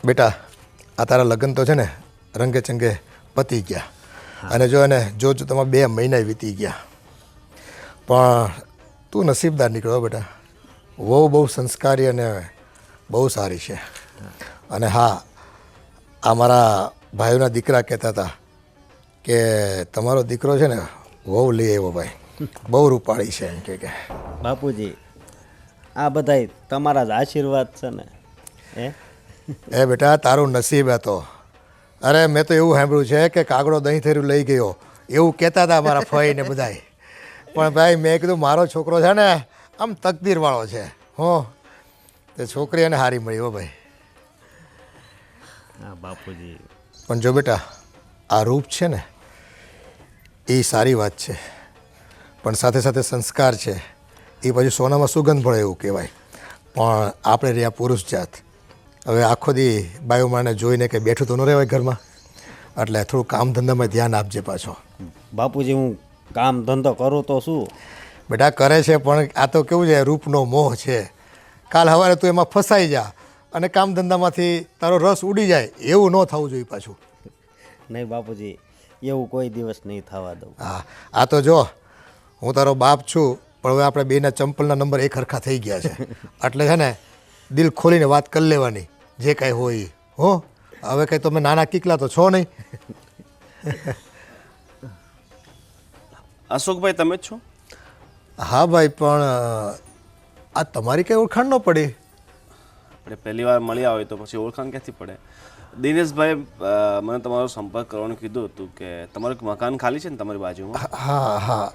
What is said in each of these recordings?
બેટા આ તારા લગ્ન તો છે ને રંગે ચંગે પતી ગયા અને જો એને જો તમારા 2 મહિના વીતી ગયા પણ તું નસીબદાર નીકળ્યો બેટા. વહુ બહુ સંસ્કારી અને બહુ સારી છે. અને હા આ મારા ભાઈઓના દીકરા કહેતા હતા કે તમારો દીકરો છે ને વહુ લઈ આવ્યો ભાઈ, બહુ રૂપાળી છે એમ કે બાપુજી આ બધાય તમારા જ આશીર્વાદ છે ને. એ બેટા તારું નસીબ હતો. અરે મેં તો એવું સાંભળ્યું છે કે કાગડો દહીં થેરું લઈ ગયો એવું કહેતા હતા મારા ફઈ ને બધાય. પણ ભાઈ મેં કીધું મારો છોકરો છે ને આમ તકદીરવાળો છે. હો તે છોકરી એને હારી મળી હો ભાઈ. હા બાપુજી. પણ જો બેટા આ રૂપ છે ને એ સારી વાત છે પણ સાથે સાથે સંસ્કાર છે એ પછી સોનામાં સુગંધ પડે એવું કહેવાય. પણ આપણે રહ્યા પુરુષ જાત, હવે આખો દી બાયુમાને જોઈને કે બેઠું તો ન રહેવાય ઘરમાં, એટલે થોડું કામ ધંધામાં ધ્યાન આપજે પાછો. બાપુજી હું કામ ધંધો કરું તો શું? બેટા કરે છે પણ આ તો કેવું છે રૂપનો મોહ છે. કાલ સવારે તું એમાં ફસાઈ જા અને કામ ધંધામાંથી તારો રસ ઉડી જાય એવું ન થવું જોઈએ પાછું. નહીં બાપુજી એવું કોઈ દિવસ નહીં થવા દઉં. હા આ તો જો હું તારો બાપ છું પણ હવે આપણે બેના ચંપલના નંબર એક હરખા થઈ ગયા છે એટલે છે ને દિલ ખોલીને વાત કરી લેવાની જે કાંઈ હોય એ. હો હવે કંઈ તમે નાના કીકલા તો છો નહીં. અશોકભાઈ તમે જ છો? હા ભાઈ પણ આ તમારી કંઈ ઓળખાણ ન પડી. આપણે પહેલી વાર મળ્યા હોય તો પછી ઓળખાણ ક્યાંથી પડે? દિનેશભાઈ મને તમારો સંપર્ક કરવાનું કીધું હતું કે તમારું એક મકાન ખાલી છે ને તમારી બાજુમાં. હા હા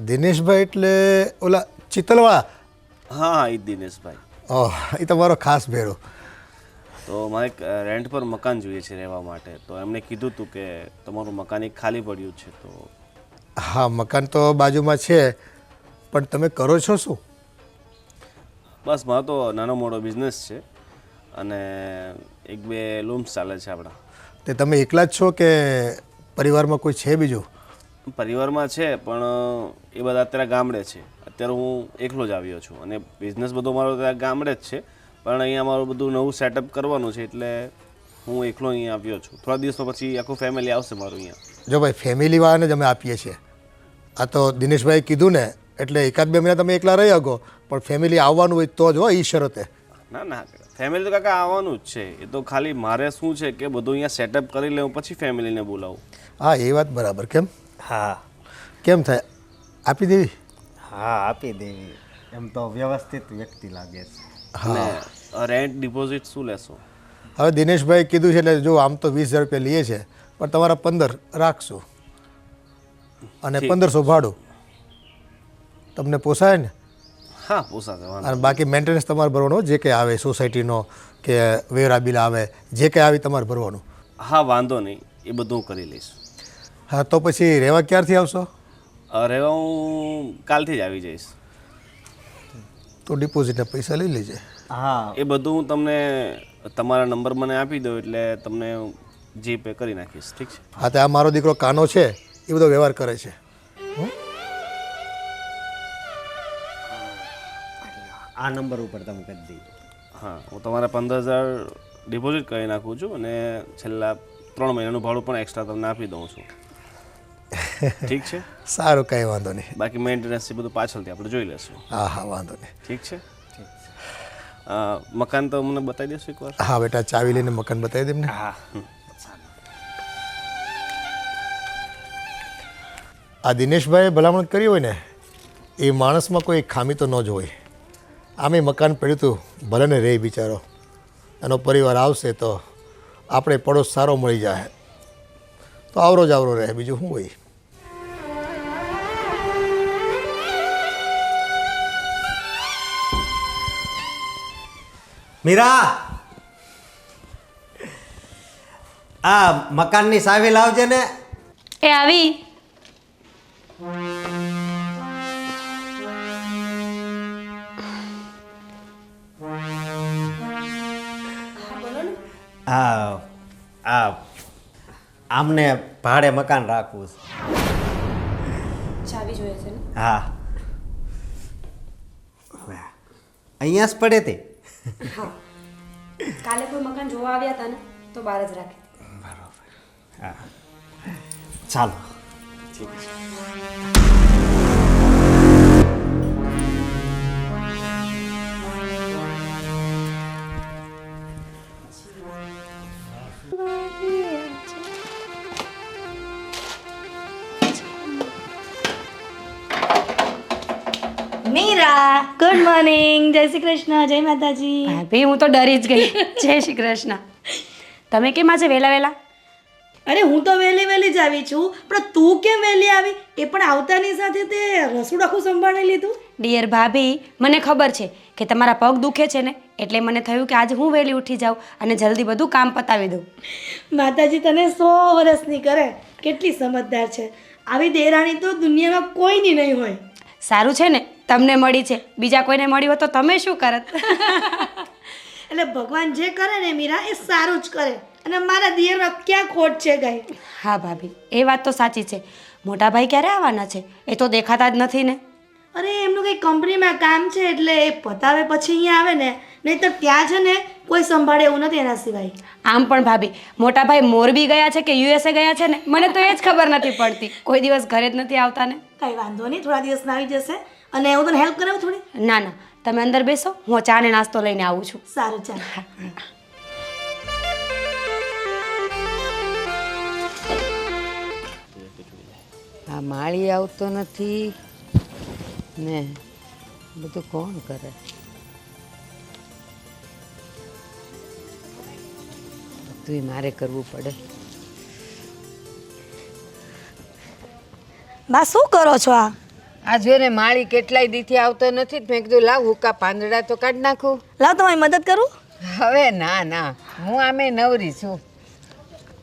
દિનેશભાઈ એટલે ઓલા ચિતલવાળા? હા હા એ જ દિનેશભાઈ. ઓહ એ તમારો ખાસ ભેરો. તો મારે એક રેન્ટ પર મકાન જોઈએ છે રહેવા માટે, તો એમણે કીધું હતું કે તમારું મકાન એક ખાલી પડ્યું છે. તો હા મકાન તો બાજુમાં છે પણ તમે કરો છો શું? બસ મારો તો નાનો મોટો બિઝનેસ છે અને 1-2 લૂમ્સ ચાલે છે આપણા. તે તમે એકલા જ છો કે પરિવારમાં કોઈ છે બીજું? પરિવારમાં છે પણ એ બધા અત્યારે ગામડે છે. અત્યારે હું એકલો જ આવ્યો છું અને બિઝનેસ બધો મારો ત્યાં ગામડે જ છે પણ અહીંયા મારું બધું નવું સેટઅપ કરવાનું છે એટલે હું એકલો અહીંયા આવ્યો છું. થોડા દિવસો પછી આખું ફેમિલી આવશે મારું અહીંયા. જો ભાઈ ફેમિલીવાળાને જ અમે આપીએ છીએ. આ તો દિનેશભાઈ કીધું ને એટલે 1-2 મહિના તમે એકલા રહી શકો પણ ફેમિલી આવવાનું હોય તો જ હો એ શરતે. ના ના ફેમિલી તો કાકા આવવાનું જ છે. એ તો ખાલી મારે શું છે કે બધું અહીંયા સેટઅપ કરી લેવું પછી ફેમિલીને બોલાવું. હા એ વાત બરાબર. કેમ? હા કેમ થાય આપી દેવી? હા આપી દેવી. એમ તો વ્યવસ્થિત વ્યક્તિ લાગે છે. અને રેન્ટ ડિપોઝિટ શું લેશો? હવે દિનેશભાઈ કીધું છે એટલે જો આમ તો 20,000 રૂપિયા લઈએ છે પણ તમારા 15 રાખશું અને 1500 ભાડું. તમને પોસાય ને? હા પોસાશે. અને બાકી મેન્ટેનન્સ તમારે ભરવાનો જે કંઈ આવે સોસાયટીનો કે વેરા બિલ આવે જે કંઈ આવે તમારે ભરવાનું. હા વાંધો નહીં, એ બધું હું કરી લઈશ. હા તો પછી રહેવા ક્યારથી આવશો? રહેવા હું કાલથી જ આવી જઈશ. તો ડિપોઝિટના પૈસા લઈ લેજે. હા એ બધું હું તમને તમારા નંબર મને આપી દો એટલે તમને જીપે કરી નાખીશ. ઠીક છે? હા તો આ મારો દીકરો કાનો છે એ બધો વ્યવહાર કરે છે. આ નંબર ઉપર તમે કરી દઈએ. હા હું તમારા 15,000 ડિપોઝિટ કરી નાખું છું અને છેલ્લા 3 મહિનાનું ભાડું પણ એક્સ્ટ્રા તમને આપી દઉં છું. ઠીક છે? સારું કંઈ વાંધો નહીં. બાકી મેન્ટેનન્સ એ બધું પાછળથી આપણે જોઈ લઈશું. હા હા વાંધો નહીં. ઠીક છે? મકાન તો મને બતાવી દેશો એકવાર? હા બેટા ચાવી લઈને મકાન બતાવી દેમ ને. હા આ દિનેશભાઈએ ભલામણ કરી હોય ને એ માણસમાં કોઈ ખામી તો ન જ હોય. આમે મકાન પડ્યું હતું ભલે ને રહે બિચારો, એનો પરિવાર આવશે તો આપણે પડોશ સારો મળી જાય તો આવરો જ આવરો રહે, બીજું શું હોય. મીરા આ મકાનની ચાવી લાવજે ને. એ આવી. આ આમને ભાડે મકાન રાખવું છે. ચાવી જોઈએ છે ને? હા અહીંયા જ પડે તે. કાલે કોઈ મકાન જોવા આવ્યા હતા ને તો બહાર જ રાખી ચાલો. મીરા, ગુડ મોર્નિંગ, જય શ્રી કૃષ્ણ, જય માતાજી. ભાભી હું તો ડરી જ ગઈ જય શ્રી કૃષ્ણ. તમે કેમ આજે વહેલા વહેલા? અરે હું તો વહેલી વહેલી જ આવી છું, પણ તું કેમ વહેલી આવી? એ પણ આવતાની સાથે તે રસોડું આખું સંભાળી લીધું. ડિયર ભાભી, મને ખબર છે કે તમારા પગ દુખે છે ને, એટલે મને થયું કે આજે હું વહેલી ઉઠી જાઉં અને જલ્દી બધું કામ પતાવી દઉં. માતાજી તને 100 વર્ષની કરે. કેટલી સમજદાર છે. આવી દેરાણી તો દુનિયામાં કોઈની નહીં હોય. સારું છે ને તમને મળી છે, બીજા કોઈને મળી હોત તો તમે શું કરત? એટલે ભગવાન જે કરે ને મીરા એ સારું જ કરે. અને મારા દિયરમાં ક્યાં ખોટ છે ગાય? હા ભાભી, એ વાત તો સાચી છે. મોટા ભાઈ ક્યારે આવવાના છે? એ તો દેખાતા જ નથી ને. અરે એમનું કંઈ કંપનીમાં કામ છે એટલે એ પતાવે પછી અહીંયા આવે ને, નહીં તો ત્યાં છે ને કોઈ સંભાળે એવું નથી એના સિવાય. આમ પણ ભાભી, મોટા ભાઈ મોરબી ગયા છે કે યુએસએ ગયા છે ને, મને તો એ જ ખબર નથી પડતી. કોઈ દિવસ ઘરે જ નથી આવતા ને. કાંઈ વાંધો નહીં, થોડા દિવસમાં આવી જશે. અને હું તને હેલ્પ કરાવું થોડી? ના ના, તમે અંદર બેસો, હું ચા ને નાસ્તો લઈને આવું છું. સારું, ચાલ. આ માળી આવતો નથી ને બધું કોણ કરે? બધું મારે કરવું પડે. બા શું કરો છો આ? આ જો ને માળી કેટલાય દીથી આવતો નથી, મેં કીધું લાવ હુકા પાંદડા તો કાઢી નાખું. લાવ તમારી મદદ કરું. હવે ના ના, હું આમે નવરી છું.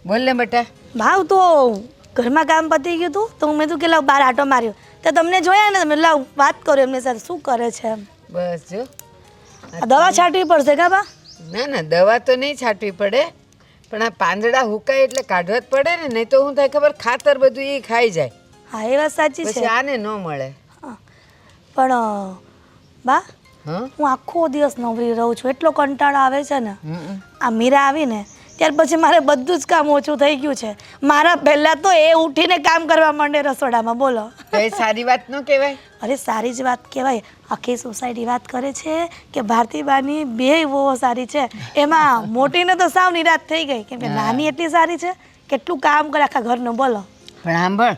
બોલ ને બેટા. ભાવ તો ઘરમાં કામ પતી ગયું હતું તો મેં તું કે લાવ બહાર આટો માર્યો તો તમને જોયા ને, તમે લાવ વાત કરો એમની સાથે શું કરે છે એમ. બસ જો. આ દવા છાંટવી પડશે કા બા? ના ના, દવા તો નહીં છાંટવી પડે, પણ આ પાંદડા હુકાય એટલે કાઢવા જ પડે ને, નહીં તો હું થાય ખબર ખાતર બધું એ ખાઈ જાય. હા એ વાત સાચી છે. પછી આને ન મળે. હા. પણ બા હા હું આખો દિવસ નવરી રહું છું, એટલો કંટાળો આવે છે ને. આ મીરા આવીને ત્યાર પછી મારે બધું જ કામ ઓછું થઈ ગયું છે. મારા પહેલાં તો એ ઉઠીને કામ કરવા માંડે રસોડામાં. બોલો, તો એ સારી વાત ન કહેવાય? અરે સારી જ વાત કહેવાય. આખી સોસાયટી વાત કરે છે કે ભારતીબાની બે બહુ સારી છે. એમાં મોટીને તો સાવ નિરાશ થઈ ગઈ કેમ કે નાની એટલી સારી છે, કેટલું કામ કરે આખા ઘરનું. બોલો. પણ સાંભળ,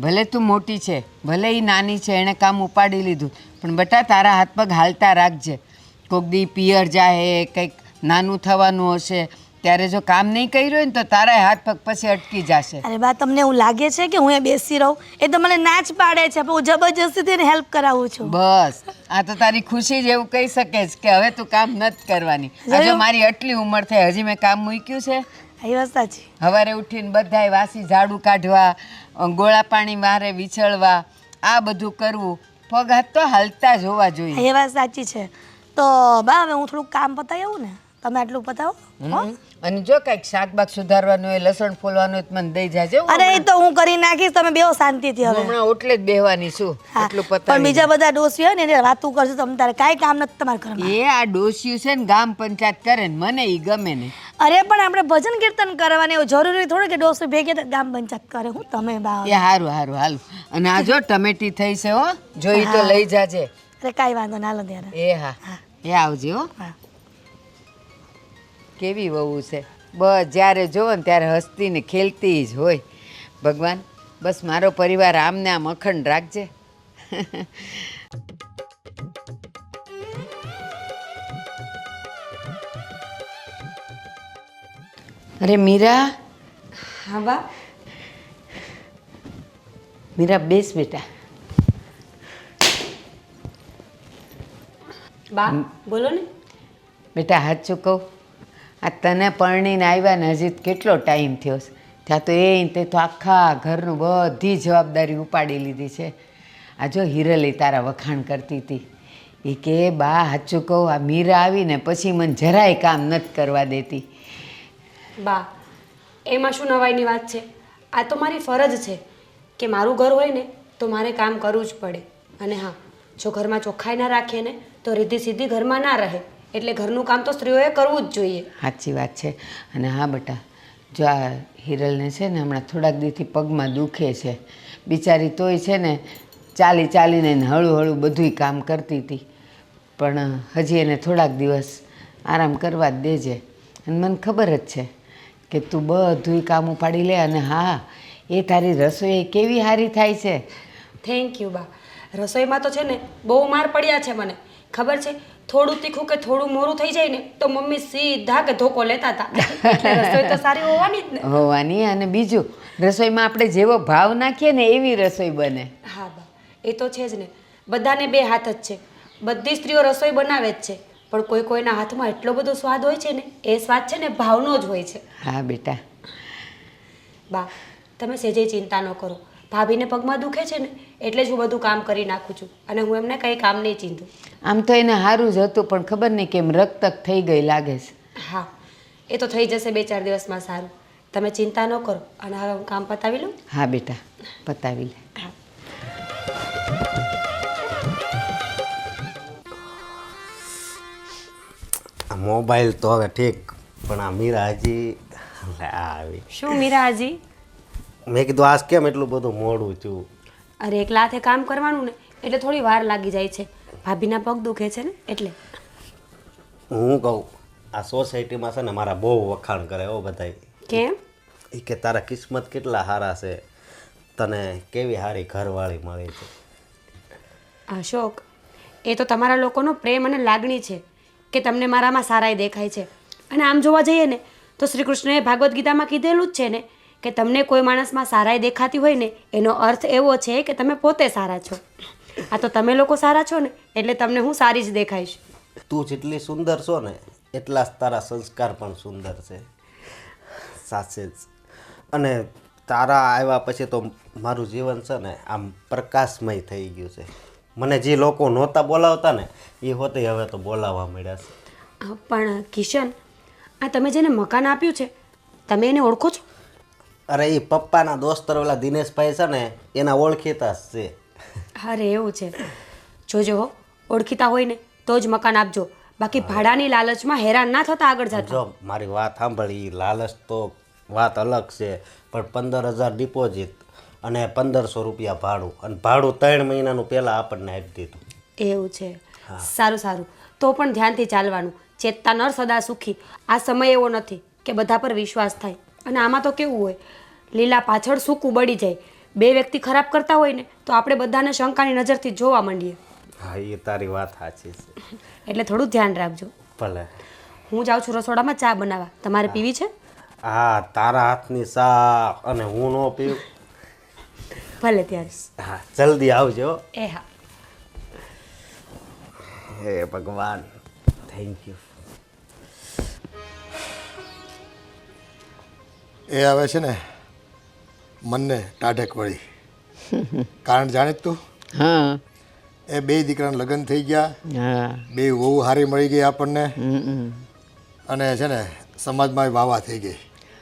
ભલે તું મોટી છે, ભલે એ નાની છે, એણે કામ ઉપાડી લીધું, પણ બેટા તારા હાથ પગ હાલતા રાખજે. કોક દી પિયર જાય, કંઈક નાનું થવાનું હશે, ત્યારે જો કામ નહીં કર્યું હોય ને તો તારા હાથ પગ પછી અટકી જશે. અરે બા તમને એવું લાગે છે કે હું એ બેસી રહું? એ તો મને ના જ પાડે છે, પણ હું જબરજસ્તીથી એને હેલ્પ કરાવું છું. બસ આ તો તારી ખુશી જ એવું કહી શકે છે કે હવે તું કામ નથી કરવાની. હજુ મારી આટલી ઉંમર થઈ, હજી મેં કામ મૂક્યું છે? એ વાત સાચી. સવારે ઉઠીને બધાય વાસી ઝાડુ કાઢવા, ગોળા પાણી મારે વિછળવા, આ બધું કરવું, પગ હાથ તો હાલતા જ હોવા જોઈએ. એ વાત સાચી છે. તો બા હવે હું થોડુંક કામ પતાવી આવું ને, તમે આટલું પતાવો. અને જો કઈક શાકબાક સુધારવાનું હોય, લસણ ફોલવાનું હોય તો મને દઈ જાજે. અરે એ તો હું કરી નાખીશ, તમે બેહો શાંતિથી. હવે હમણાં ઓટલે જ બેહવાની છું. હા, એટલું પણ પતાવી બીજા બધા ડોસી હોય ને એને વાતું કરશું તમે, તારે કાંઈ કામ નથી તમારા ઘરમાં. એ આ ડોસ્યું છે ને ગામ પંચાયત કરે ને, મને ઈ ગમે નહીં. અરે પણ આપણે ભજન કીર્તન કરવાની, એવું જરૂરી થોડું કે ડોસી ભેગે તો ગામ પંચાયત કરે. હું તમે બા. એ હારું હારું હાલું. અને આ જો ટમેટી થઈ છે હો, જોઈ તો લઈ જાજે. અરે કાંઈ વાંધો ના લો ત્યારે. એ હા, એ આવજે હો. હા. કેવી વહુ છે, બસ જ્યારે જોવો ને ત્યારે હસતી ને ખેલતી જ હોય. ભગવાન બસ મારો પરિવાર આમ ને આમ અખંડ રાખજે. અરે મીરા. હા બા. મીરા બેસ બેટા. બા બોલો ને. બેટા સાચું કહું, આ તને પરણીને આવ્યા ને હજી કેટલો ટાઈમ થયો છે, ત્યાં તો તે તો આખા ઘરનું બધી જવાબદારી ઉપાડી લીધી છે. આ જો હિરલી તારા વખાણ કરતી હતી, એ કે બા સાચું કહું, આ મીરા આવીને પછી મને જરાય કામ નથી કરવા દેતી. બા એમાં શું નવાઈની વાત છે? આ તો મારી ફરજ છે કે મારું ઘર હોય ને તો મારે કામ કરવું જ પડે. અને હા, જો ઘરમાં ચોખ્ખાઈ ના રાખીએ ને તો રીધી સીધી ઘરમાં ના રહે. એટલે ઘરનું કામ તો સ્ત્રીઓએ કરવું જ જોઈએ. સાચી વાત છે. અને હા બેટા, જો આ હિરલને છે ને હમણાં થોડાક દીથી પગમાં દુખે છે, બિચારી તોય છે ને ચાલી ચાલીને ને હળું હળું બધુંય કામ કરતી હતી, પણ હજી એને થોડાક દિવસ આરામ કરવા જ દેજે. અને મને ખબર જ છે કે તું બધુંય કામ ઉપાડી લે. અને હા, એ તારી રસોઈ કેવી સારી થાય છે. થેન્ક યુ બા. રસોઈમાં તો છે ને બહુ માર પડ્યા છે મને ખબર છે. થોડું તીખું કે થોડું મોરું થઈ જાય ને તો મમ્મી સીધા કે ધોકો લેતા હતા. એટલે રસોઈ તો સારી હોવાની જ ને. હોવાની. અને બીજું, રસોઈમાં આપણે જેવો ભાવ નાખીએ ને એવી રસોઈ બને. હા બા, એ તો છે જ ને. બધાને બે હાથ જ છે. બધી સ્ત્રીઓ રસોઈ બનાવે જ છે, પણ કોઈ કોઈના હાથમાં એટલો બધો સ્વાદ હોય છે ને, એ સ્વાદ છે ને ભાવનો જ હોય છે. હા બેટા. બા, તમે સેજે ચિંતા ન કરો. ભાભીને પગમાં દુખે છે ને એટલે જ હું બધું કામ કરી નાખું છું, અને હું એમને કંઈ કામ નહીં ચીંધું. આમ તો એને સારું જ હતું, પણ ખબર નહીં કેમ રકતક થઈ ગઈ લાગે છે. હા, એ તો થઈ જશે 2-4 દિવસમાં સારું. તમે ચિંતા ન કરો. અને હવે હું કામ પતાવી લઉં. હા બેટા, પતાવી લે. હા. આ મોબાઈલ તો હવે ઠીક, પણ આ મીરા હજી આવી. શું મીરાજી? મેં કીધું આજ કેમ એટલું બધું મોડું છું? અરે એકલા હાથે કામ કરવાનું ને એટલે થોડી વાર લાગી જાય છે. ભાભીના પગ દુખે છે ને એટલે. હું કહું, આ સોસાયટીમાં છે ને મારા બહુ વખાણ કરે હો બધાય. કેમ? એ કે તારા કિસ્મત કેટલા સારા છે, તને કેવી સારી ઘરવાળી મળી છે. અશોક, એ તો તમારા લોકોનો પ્રેમ અને લાગણી છે કે તમને મારામાં સારાઈ દેખાય છે. અને આમ જોવા જઈએ ને તો શ્રી કૃષ્ણએ ભાગવદ્ ગીતામાં કીધેલું જ છે ને કે તમને કોઈ માણસમાં સારાઈ દેખાતી હોય ને એનો અર્થ એવો છે કે તમે પોતે સારા છો. આ તો તમે લોકો સારા છો ને એટલે તમને હું સારી જ દેખાઈશ. તું જેટલી સુંદર છો ને એટલા જ તારા સંસ્કાર પણ સુંદર છે, સાચે જ. અને તારા આવ્યા પછી તો મારું જીવન છે ને આમ પ્રકાશમય થઈ ગયું છે. મને જે લોકો નહોતા બોલાવતા ને એ હોતે હવે તો બોલાવવા મળ્યા છે. પણ કિશન, આ તમે જેને મકાન આપ્યું છે તમે એને ઓળખો છો? અરે એ પપ્પાના દોસ્તર ઓલા દિનેશભાઈ છે ને એના ઓળખીતા જ છે. અરે એવું છે. જોજો હો, ઓળખીતા હોય ને તો જ મકાન આપજો, બાકી ભાડાની લાલચમાં હેરાન ના થતા આગળ જતા. જો મારી વાત સાંભળી, લાલચ તો વાત અલગ છે, પણ 15,000 ડિપોઝિટ અને 1,500 રૂપિયા ભાડું, અને ભાડું 3 મહિનાનું પહેલાં આપણને આપી દીધું. એવું છે. સારું સારું, તો પણ ધ્યાનથી ચાલવાનું. ચેતતા નર સદા સુખી. આ સમય એવો નથી કે બધા પર વિશ્વાસ થાય. અને આમાં તો કેવું હોય, લીલા પાછળ સૂકું બળી જાય. 2 વ્યક્તિ ખરાબ કરતા હોય ને તો આપણે બધાને શંકાની નજરથી જોવા માંડીએ. હા, એ તારી વાત સાચી છે. એટલે થોડું ધ્યાન રાખજો. ભલે. હું જાઉં છું રસોડામાં ચા બનાવવા. તમારે પીવી છે? હા, તારા હાથની ચા અને હું ન પીવું. ભલે ત્યારે. હા, જલ્દી આવજો. એ હા. હે ભગવાન, થેન્ક યુ. એ આવે છે ને મનને ટાઢક વળી. કારણ જાણે જ તું? હા. એ 2 દીકરાના લગ્ન થઈ ગયા, હા. 2 વહુ હારી મળી ગઈ આપણને, અને છે ને સમાજમાં વાવા થઈ ગઈ.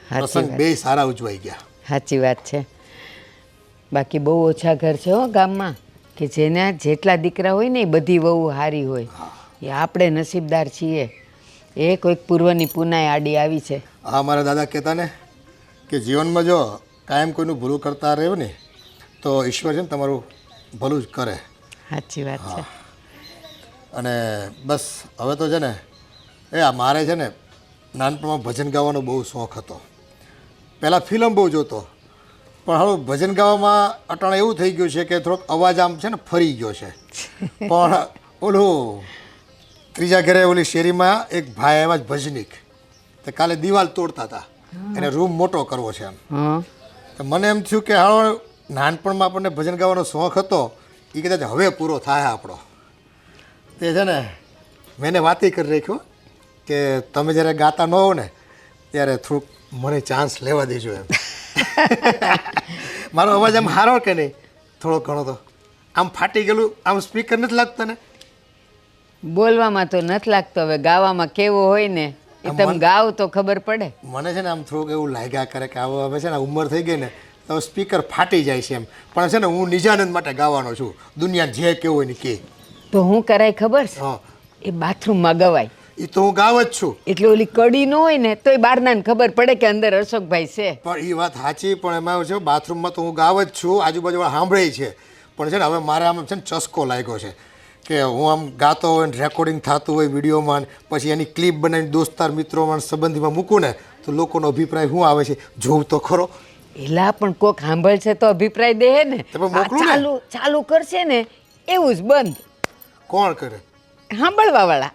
પ્રસંગ 2 સારા ઉજવાઈ ગયા. સાચી વાત છે. બાકી બહુ ઓછા ઘર છે હો ગામમાં કે જેના જેટલા દીકરા હોય ને એ બધી વહુ હારી હોય. એ આપણે નસીબદાર છીએ. એ કોઈક પૂર્વની પુનાઈ આડી આવી છે. હા, મારા દાદા કહેતા ને કે જીવનમાં જો કાયમ કોઈનું ભૂલું કરતા રહ્યો ને તો ઈશ્વર છે ને તમારું ભલું જ કરે. સાચી વાત છે. અને બસ હવે તો છે ને આ મારે છે ને નાનપણમાં ભજન ગાવાનો બહુ શોખ હતો. પહેલાં ફિલ્મ બહુ જોતો, પણ હવે ભજન ગાવામાં અટાણે એવું થઈ ગયું છે કે થોડોક અવાજ આમ છે ને ફરી ગયો છે. પણ ઓલું ત્રીજા ઘરે ઓલી શેરીમાં એક ભાઈ આવ્યા જ ભજનીક, તે કાલે દિવાલ તોડતા હતા, એને રૂમ મોટો કરવો છે એમ. હા. તો મને એમ થયું કે હાલો નાનપણમાં આપણને ભજન ગાવાનો શોખ હતો એ કદાચ હવે પૂરો થાય આપણો. તે છે ને મેં એને વાત કરી રાખ્યો કે તમે જ્યારે ગાતા ન હો ને ત્યારે થોડુંક મને ચાન્સ લેવા દેજો એમ. મારો અવાજ આમ સારો કે નહીં? થોડો ઘણો તો આમ ફાટી ગયેલું આમ સ્પીકર નથી લાગતા ને? બોલવામાં તો નથી લાગતો, હવે ગાવામાં કેવો હોય ને એ તમે ગાવ તો ખબર પડે. મને છે ને આમ થોડુંક એવું લાગ્યા કરે કે હવે છે ને ઉંમર થઈ ગઈ ને તો સ્પીકર ફાટી જાય છે એમ. પણ છે ને હું નિજાનંદ માટે ગાવાનો છું, દુનિયા જે કેવું હોય ને કે. તો હું કરાય ખબર છે? હા. એ બાથરૂમમાં ગવાય. એ તો હું ગાવ જ છું. એટલે ઓલી કડી ન હોય ને તોય બારનાને ખબર પડે કે અંદર અશોકભાઈ છે. પણ એ વાત સાચી, પણ એમાં એવું છે બાથરૂમમાં તો હું ગાવ જ છું, આજુબાજુ સાંભળે છે. પણ છે ને હવે મારે આમ છે ને ચસ્કો લાગ્યો છે કે હું આમ ગાતો હોય ને રેકોર્ડિંગ થતું હોય વિડીયોમાં, પછી એની ક્લિપ બનાવીને દોસ્તાર મિત્રોમાં સંબંધીમાં મૂકું ને તો લોકોનો અભિપ્રાય શું આવે છે જોવું તો ખરો. એલા પણ કોક સાંભળશે તો અભિપ્રાય દે ને. તો પણ મોકલું ને. ચાલુ ચાલુ કરશે ને એવું જ બંધ. કોણ કરે? સાંભળવા વાળા.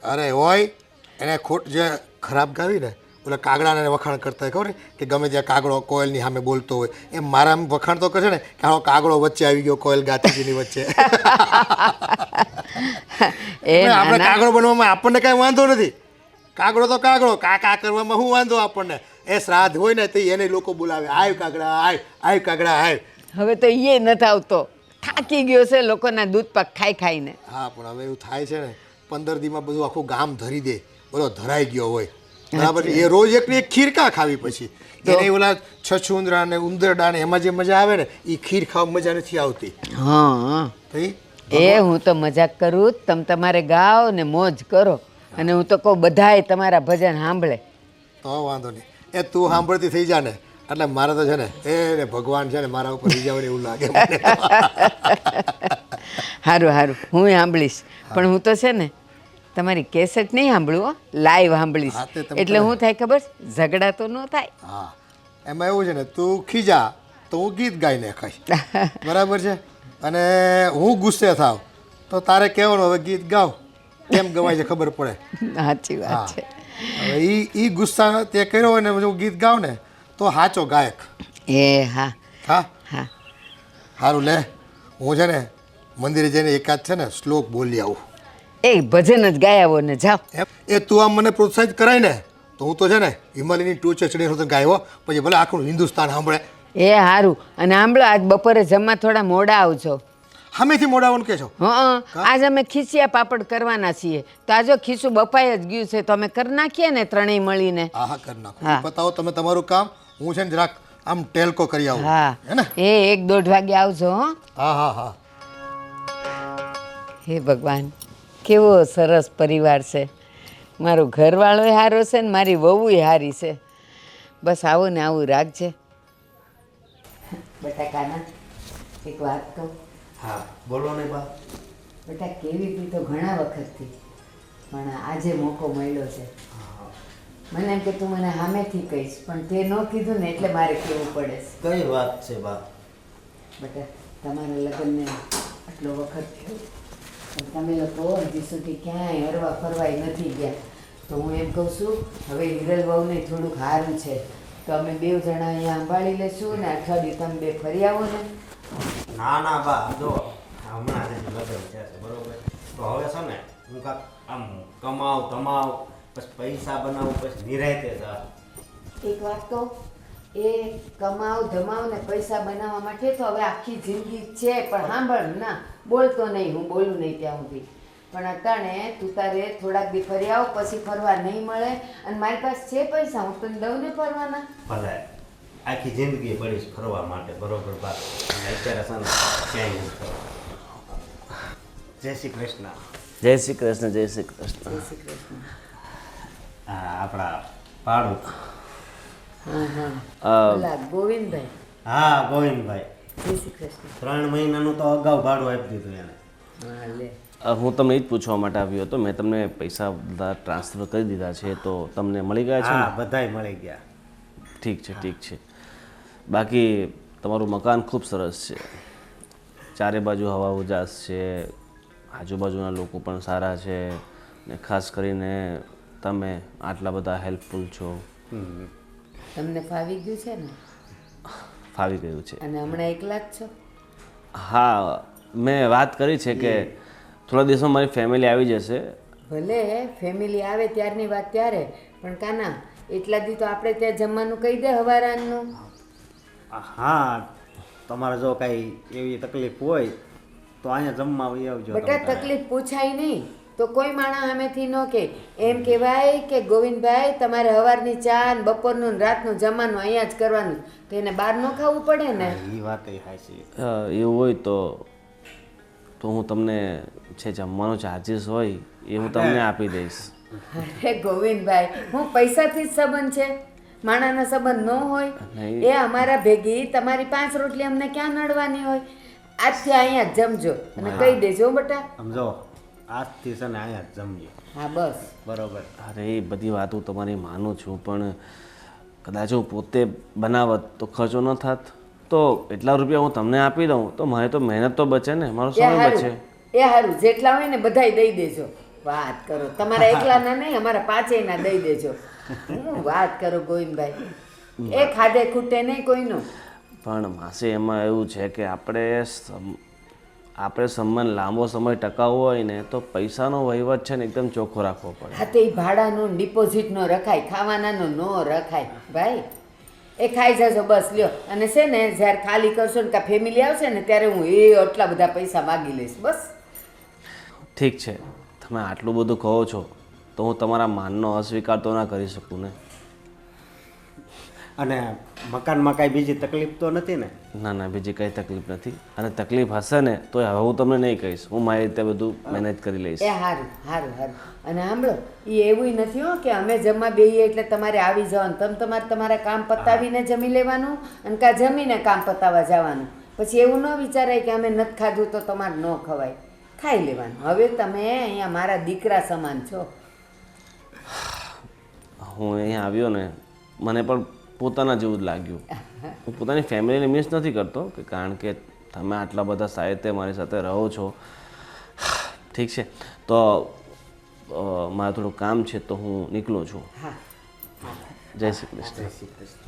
અરે હોય એને ખોટ જે ખરાબ ગાવી ને ઓલા કાગડાને વખાણ કરતા હોય, ખબર કે ગમે ત્યાં કાગડો કોયલની સામે બોલતો હોય એમ મારા આમ વખાણ તો કરશે ને કે આનો કાગડો વચ્ચે આવી ગયો કોયલ ગાતીજીની વચ્ચે. આપણે કાગડો બનવામાં આપણને કાંઈ વાંધો નથી. કાગડો તો કાગડો, કાકા કરવામાં શું વાંધો આપણને? એ શ્રાદ્ધ હોય ને તો એને લોકો બોલાવે, આવ કાગડા આવ, આવ કાગડા આવ. હવે તો એ નથી આવતો, થાકી ગયો છે લોકોના દૂધ પાક ખાઈ ખાઈને. હા પણ હવે એવું થાય છે ને 15 દીમાં બધું આખું ગામ ધરી દે, બધો ધરાઈ ગયો હોય બરાબર. એ રોજ એકની એક ખીર કા ખાવી, પછી એને ઓલા છછુંદરા ને ઉંદરડા ને એમાં જે મજા આવે ને એ ખીર ખાવા મજા નથી આવતી. હા એ હું તો મજાક કરું, તમે તમારે ગાઓ ને મોજ કરો, અને હું તો કહું બધાય તમારા ભજન સાંભળે તો વાંધો નહીં. એ તું સાંભળતી થઈ જા ને એટલે મારે તો છે ને એ ભગવાન છે ને મારા ઉપર રીજાવને એવું લાગે. સારું સારું હું સાંભળીશ, પણ હું તો છે ને તમારી કેસેટ નહીં સાંભળું હો, લાઈવ સાંભળીશ. હા, તે તમે એટલે હું થાય ખબર છે? ઝઘડા તો ન થાય. હા એમાં એવું છે ને તું ખીજા તો હું ગીત ગાઈને ખાઈશ બરાબર છે, અને હું ગુસ્સે થાવ તો તારે કહેવાનું હવે ગીત ગાવ, કેમ ગવાય છે ખબર પડે. સાચી વાત છે. હવે એ ગુસ્સા તે કર્યો હોય ને હું ગીત ગાઉં ને તો સાચો ગાયક. એ હા હા હા સારું લે, હું છે ને મંદિરે જઈને એકાદ છે ને શ્લોક બોલી આવું. એ ભજન જ ગાયા આવો ને જાઓ. એ તું આમ મને પ્રોત્સાહિત કરાય ને તો હું તો છે ને હિમાલયની ટોચે ચડીને ગાયો, પછી ભલે આખું હિન્દુસ્તાન સાંભળે. એ સારું. અને સાંભળો આજ બપોરે જમવા થોડા મોડા આવજો. સામેથી મોડાવાનું કે છો? હા આજ અમે ખીસિયા પાપડ કરવાના છીએ, તો આજો ખીસું બફાઈ જ ગયું છે તો અમે કરી નાખીએ ને ત્રણેય મળીને. હા હા કરી નાખો. બતાવો તમે તમારું કામ, હું છે ને જરાક આમ ટેલકો કરી આવું. હા હે ને? એ 1-1:30 વાગે આવજો. હો હા હા હા. હે ભગવાન, કેવો સરસ પરિવાર છે. મારો ઘરવાળોય સારો છે ને મારી વહુય સારી છે. બસ આવું ને આવું રાખજે. બેટા કાના એક વાત કહું? હા બોલો ને બા. બેટા કેવી હતી તો ઘણા વખતથી, પણ આજે મોકો મળ્યો છે. મને એમ કે તું મને સામેથી કહીશ, પણ તે ન કીધું ને એટલે મારે કહેવું પડે છે. કઈ વાત છે બા? બેટા તમારા લગ્નને આટલો વખત થયો, પણ તમે લોકો હજી સુધી ક્યાંય હરવા ફરવાય નથી ગયા. તો હું એમ કહું છું હવે હિરલ વહુને થોડુંક સારું છે તો અમે 2 જણા અહીંયા સંભાળી લેશું ને અઠવાડિયું તમે 2 ફરી આવો ને. ના ના બા, જો હમણાં જ લગ્ન છે બરોબર, તો હવે છે ને હું કાંક આમ કમાવ ધમાવ પછી પૈસા બનાવું પછી નિરાયતે જા. એક વાત કહું, એ કમાવ ધમાવ ને પૈસા બનાવવા માટે તો હવે આખી જિંદગી છે, પણ સાંભળ ના બોલતો નહીં, હું બોલું નહીં ત્યાં સુધી. પણ અટાણે તું તારે થોડાક દી ફરી આવ, પછી ફરવા નહીં મળે, અને મારી પાસે છે પૈસા, હું તને દઉં ને ફરવાના. ભલે આખી જિંદગી પડીશ ફરવા માટે બરોબર બા, અને અત્યારે છે ને ક્યાંય નથી ફરવા. જય શ્રી કૃષ્ણ. જય શ્રી કૃષ્ણ, જય શ્રી કૃષ્ણ. જય શ્રી કૃષ્ણ. હા આપણા પાડું. હા હા ઓલા ગોવિંદભાઈ. હા ગોવિંદભાઈ. જય શ્રી કૃષ્ણ. 3 મહિનાનું તો અગાઉ ભાડું આપી દીધું એને. હા લે. હું તમને એ જ પૂછવા માટે આવ્યો હતો. મેં તમને પૈસા બધા ટ્રાન્સફર કરી દીધા છે, તો તમને મળી ગયા છે ને? હા બધાય મળી ગયા. ઠીક છે ઠીક છે. બાકી તમારું મકાન ખૂબ સરસ છે, ચારે બાજુ હવા ઉજાસ છે, આજુબાજુના લોકો પણ સારા છે, ને ખાસ કરીને તમે આટલા બધા હેલ્પફુલ છો. તમને ફાવી ગયું છે ને? ફાવી ગયું છે. અને હમણાં એકલા જ છો? હા મેં વાત કરી છે કે થોડા દિવસમાં મારી ફેમિલી આવી જશે. ભલે ફેમિલી આવે ત્યારની વાત ત્યારે, પણ કાના એટલા દી તો આપણે ત્યાં જમવાનું કહી દે હવારાનું. હા તમારે જો કાંઈ એવી તકલીફ હોય તો અહીંયા જમવા આવી આવજો. બેટા તકલીફ પૂછાય નહીં તો કોઈ માણસ સામેથી ન કહે, એમ કહેવાય કે ગોવિંદભાઈ તમારે સવારની ચા ને બપોરનું ને રાતનું જમવાનું અહીંયા જ કરવાનું, તો એને બહાર ન ખાવું પડે ને. એ વાત હાચી. એવું હોય તો હું તમને છે જમવાનો ચાર્જીસ હોય એ હું તમને આપી દઈશ. અરે ગોવિંદભાઈ, હું પૈસાથી જ સંબંધ છે, માણાનો સંબંધ ન હોય? નહીં. એ અમારા ભેગી તમારી 5 રોટલી અમને ક્યાં નડવાની હોય? આજથી અહીંયા જ જમજો અને કહી દેજો હો બેટા. સમજો, આજથી છે ને અહીંયા જ જમીએ. હા બસ. બરોબર. અરે એ બધી વાતો તમારી માનું છું, પણ કદાચ હું પોતે બનાવત તો ખર્ચો ન થાત, તો એટલા રૂપિયા હું તમને આપી દઉં તો મારે તો મહેનત તો બચે ને, મારો એ સમય હારું, બચે. એ હારું, જેટલા હોય ને બધાય દઈ દેજો. વાત કરો, તમારા એકલાના નહીં, અમારા 5 ના દઈ દેજો. હું વાત કરો ગોવિંદભાઈ, એ ખાધે ખૂટે નહીં કોઈનું. પણ માસી એમાં એવું છે કે આપણે સંબંધ લાંબો સમય ટકાવવો હોય ને તો પૈસાનો વહીવટ છે ને એકદમ ચોખ્ખો રાખવો પડે. હા તો એ ભાડાનું ડિપોઝિટનો રખાય, ખાવાનાનો ન રખાય ભાઈ. એ ખાઈ જશો બસ, લ્યો. અને છે ને જ્યારે ખાલી કરશો ને કાં ફેમિલી આવશે ને ત્યારે હું આટલા બધા પૈસા માગી લઈશ બસ. ઠીક છે, તમે આટલું બધું કહો છો તો હું તમારા માનનો અસ્વીકાર તો ના કરી શકું ને. અને મકાનમાં કાંઈ બીજી તકલીફ તો નથી ને? ના ના, બીજી કંઈ તકલીફ નથી, અને તકલીફ હશે ને તો હવે હું તમને નહીં કહીશ, હું મારી રીતે બધું મેનેજ કરી લઈશ. એ સારું સારું સારું. અને સાંભળો, એ એવું નથી હો કે અમે જમવા બેહીએ એટલે તમારે આવી જવાનું. તમારે તમારા કામ પતાવીને જમી લેવાનું અને કાં જમીને કામ પતાવવા જવાનું. પછી એવું ન વિચારાય કે અમે નથી ખાધું તો તમારે ન ખવાય, ખાઈ લેવાનું. હવે તમે અહીંયા મારા દીકરા સમાન છો. હું અહીંયા આવ્યો ને મને પણ પોતાના જેવું જ લાગ્યું. હું પોતાની ફેમિલીને મિસ નથી કરતો, કે કારણ કે તમે આટલા બધા સાહિત્ય મારી સાથે રહો છો. ઠીક છે, તો મારે થોડું કામ છે તો હું નીકળું છું. હા, જય શ્રી કૃષ્ણ.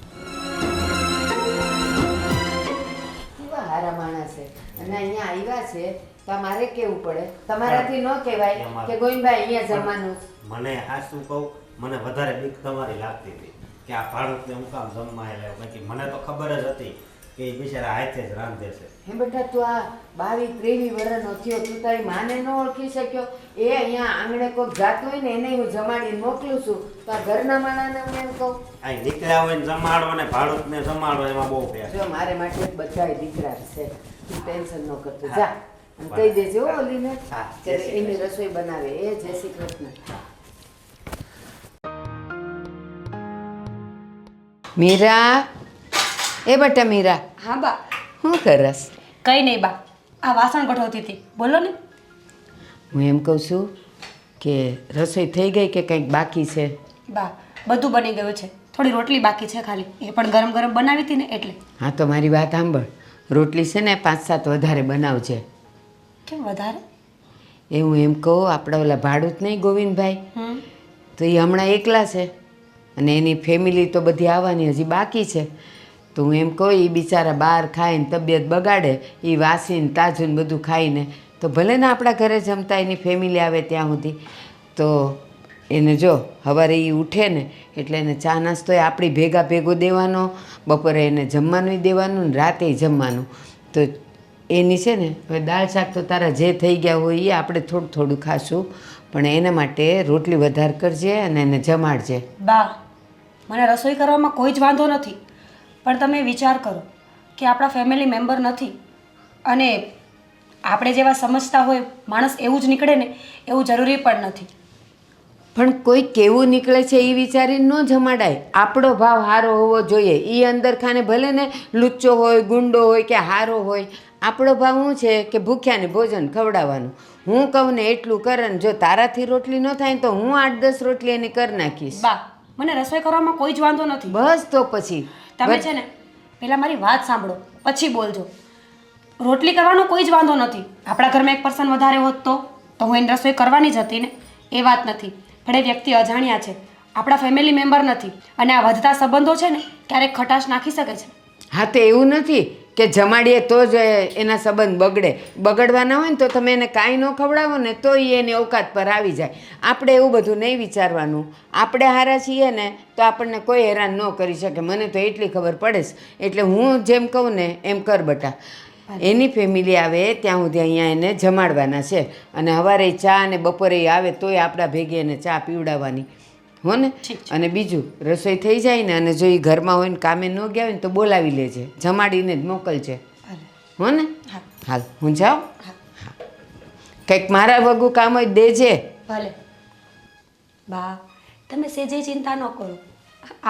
કેવા હારા માણસ છે. અને અહીંયા આવ્યા છે તો મારે કેવું પડે? તમારાથી ન કહેવાય કે ગોવિંદભાઈ અહીંયા જમવાનું. મને આ શું કહું, મને વધારે બીક તમારી લાગતી હતી કે આ ભાડુતને હું કામ જમવા આવ્યો. બાકી મને તો ખબર જ હતી કે એ બિચારા હાથે જ રાંધે છે. હે બેટા, તું આ 22-23 વર્ષનો થયો, તું તારી માને ન ઓળખી શક્યો? એ અહીંયા આંગણે કોઈક જાતું હોય ને એને હું જમાડીને મોકલું છું, તો આ ઘરના માણાને હું એમ કહું? આ નીકળ્યા હોય ને જમાડો ને ભાડુતને જમાડો એમાં બહુ ફેર. જો મારે માટે બધાય દીકરા છે, તું ટેન્શન ન કરતો. જા અને કહી દેજો હો ઓલીને કે એની રસોઈ બનાવે. એ જય શ્રી કૃષ્ણ. મીરા, એ બેટા મીરા, હા બા. શું કરસ? કંઈ નહીં બા, આ વાસણ ગોઠવતી હતી, બોલો ને. હું એમ કહું છું કે રસોઈ થઈ ગઈ કે કંઈક બાકી છે? બા, બધું બની ગયું છે, થોડી રોટલી બાકી છે ખાલી, એ પણ ગરમ ગરમ બનાવી હતી ને એટલે. હા તો મારી વાત સાંભળ, રોટલી છે ને 5-7 વધારે બનાવજે. કેમ વધારે? એ હું એમ કહું, આપણા ઓલા ભાડુત નહીં ગોવિંદભાઈ, તો એ હમણાં એકલા છે અને એની ફેમિલી તો બધી આવવાની હજી બાકી છે. તો હું એમ કહું, એ બિચારા બહાર ખાઈને તબિયત બગાડે, એ વાસીને તાજું બધું ખાઈને તો ભલે ને આપણા ઘરે જમતા એની ફેમિલી આવે ત્યાં સુધી. તો એને જો સવારે એ ઉઠે ને એટલે એને ચા નાસ્તો આપણી ભેગો દેવાનો, બપોરે એને જમવાનું દેવાનું ને રાતે જમવાનું. તો એની છે ને હવે દાળ શાક તો તારા જે થઈ ગયા હોય એ આપણે થોડું થોડું ખાશું, પણ એના માટે રોટલી વધારે કરજે અને એને જમાડજે. બા, મને રસોઈ કરવામાં કોઈ જ વાંધો નથી, પણ તમે વિચાર કરો કે આપણા ફેમિલી મેમ્બર નથી અને આપણે જેવા સમજતા હોય માણસ એવું જ નીકળે ને એવું જરૂરી પણ નથી. પણ કોઈ કેવું નીકળે છે એ વિચારીને ન જમાડાય. આપણો ભાવ સારો હોવો જોઈએ. એ અંદર ખાને ભલે ને લુચ્ચો હોય, ગુંડો હોય કે હારો હોય, આપણો ભાવ શું છે કે ભૂખ્યાને ભોજન ખવડાવવાનું. હું કહું ને એટલું કરે ને જો તારાથી રોટલી ન થાય ને તો હું 8-10 રોટલી એની કરી નાખીશ. બા, મને રસોઈ કરવામાં કોઈ જ વાંધો નથી. બસ તો પછી તમે છે ને પહેલાં મારી વાત સાંભળો પછી બોલજો. રોટલી કરવાનો કોઈ જ વાંધો નથી. આપણા ઘરમાં એક પર્સન વધારે હોત તો હું એની રસોઈ કરવાની જ હતી ને, એ વાત નથી. પણ એ વ્યક્તિ અજાણ્યા છે, આપણા ફેમિલી મેમ્બર નથી, અને આ વધતા સંબંધો છે ને ક્યારેક ખટાશ નાખી શકે છે. હા તો એવું નથી કે જમાડીએ તો જ એના સંબંધ બગડવાના હોય ને તો તમે એને કાંઈ ન ખવડાવો ને તો એ એની ઓકાત પર આવી જાય. આપણે એવું બધું નહીં વિચારવાનું. આપણે હારા છીએ ને તો આપણને કોઈ હેરાન ન કરી શકે. મને તો એટલી ખબર પડે છે. એટલે હું જેમ કહું ને એમ કર બટા. એની ફેમિલી આવે ત્યાં સુધી અહીંયા એને જમાડવાના છે, અને સવારે ચા અને બપોરે આવે તોય આપણા ભેગે એને ચા પીવડાવવાની હો ને. અને બીજું, રસોઈ થઈ જાય ને અને જો એ ઘરમાં હોય ને કામે ન ગયા હોય ને તો બોલાવી લેજે, જમાડીને જ મોકલજે હો ને. હાલ હું જાઉં. હા, કંઈક મારા વગું કામ હોય દેજે. ભલે. બા તમે સેજે ચિંતા ન કરો.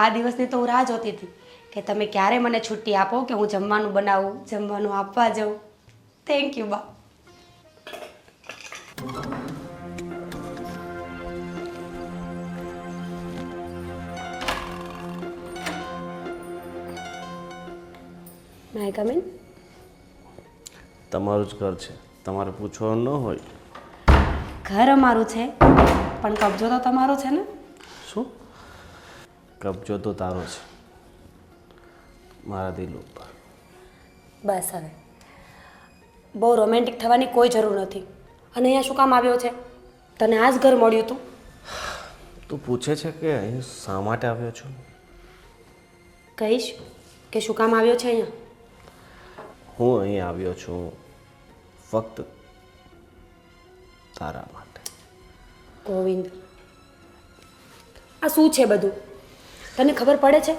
આ દિવસની તો હું રાહ જોતી હતી કે તમે ક્યારે મને છુટ્ટી આપો કે હું જમવાનું બનાવું, જમવાનું આપવા જાઉં. થેન્ક યુ બા. મે કમ ઇન? તમારું જ ઘર છે, તમારે પૂછવાનું ન હોય. ઘર અમારું છે પણ કબજો તો તમારો છે ને. શું? કબજો તો તારો છે મારા દિલ ઉપર. બસ હવે બહુ રોમેન્ટિક થવાની કોઈ જરૂર નથી. અને અહીંયા શું કામ આવ્યો છે? તને આ જ ઘર મળ્યું હતું? તું પૂછે છે કે અહીં શા માટે આવ્યો છું? કહીશ કે શું કામ આવ્યો છે અહીંયા? હું અહીં આવ્યો છું ફક્ત તારા માટે. ગોવિંદ, આ શું છે બધું? તને ખબર પડે છે?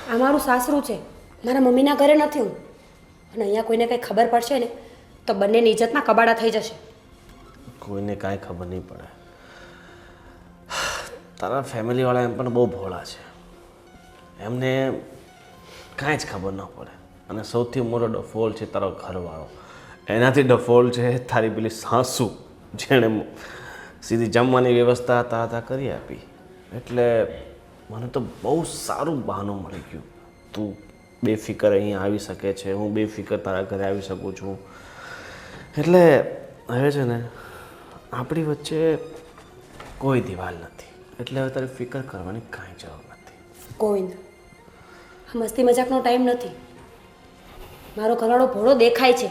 આ મારું સાસરું છે, મારા મમ્મીના ઘરે નથી હું. અને અહીંયા કોઈને કંઈ ખબર પડશે ને તો બંનેની ઇજ્જતના કબાડા થઈ જશે. કોઈને કાંઈ ખબર નહીં પડે. તારા ફેમિલીવાળા એમ પણ બહુ ભોળા છે, એમને કાંઈ જ ખબર ન પડે. અને સૌથી મોટો ડફોલ છે તારો ઘરવાળો. એનાથી ડફોલ છે તારી પેલી સાસુ, જેણે સીધી જમવાની વ્યવસ્થા તારા કરી આપી. એટલે મને તો બહુ સારું બહાનું મળી ગયું. તું બેફિકર અહીં આવી શકે છે, હું બેફિકર તારા ઘરે આવી શકું છું. એટલે હવે છે ને આપણી વચ્ચે કોઈ દિવાલ નથી. એટલે હવે તારે ફિકર કરવાની કાંઈ જરૂર નથી. ગોવિંદ, આ મસ્તી મજાકનો ટાઈમ નથી. મારો ઘરવાળો ભોળો દેખાય છે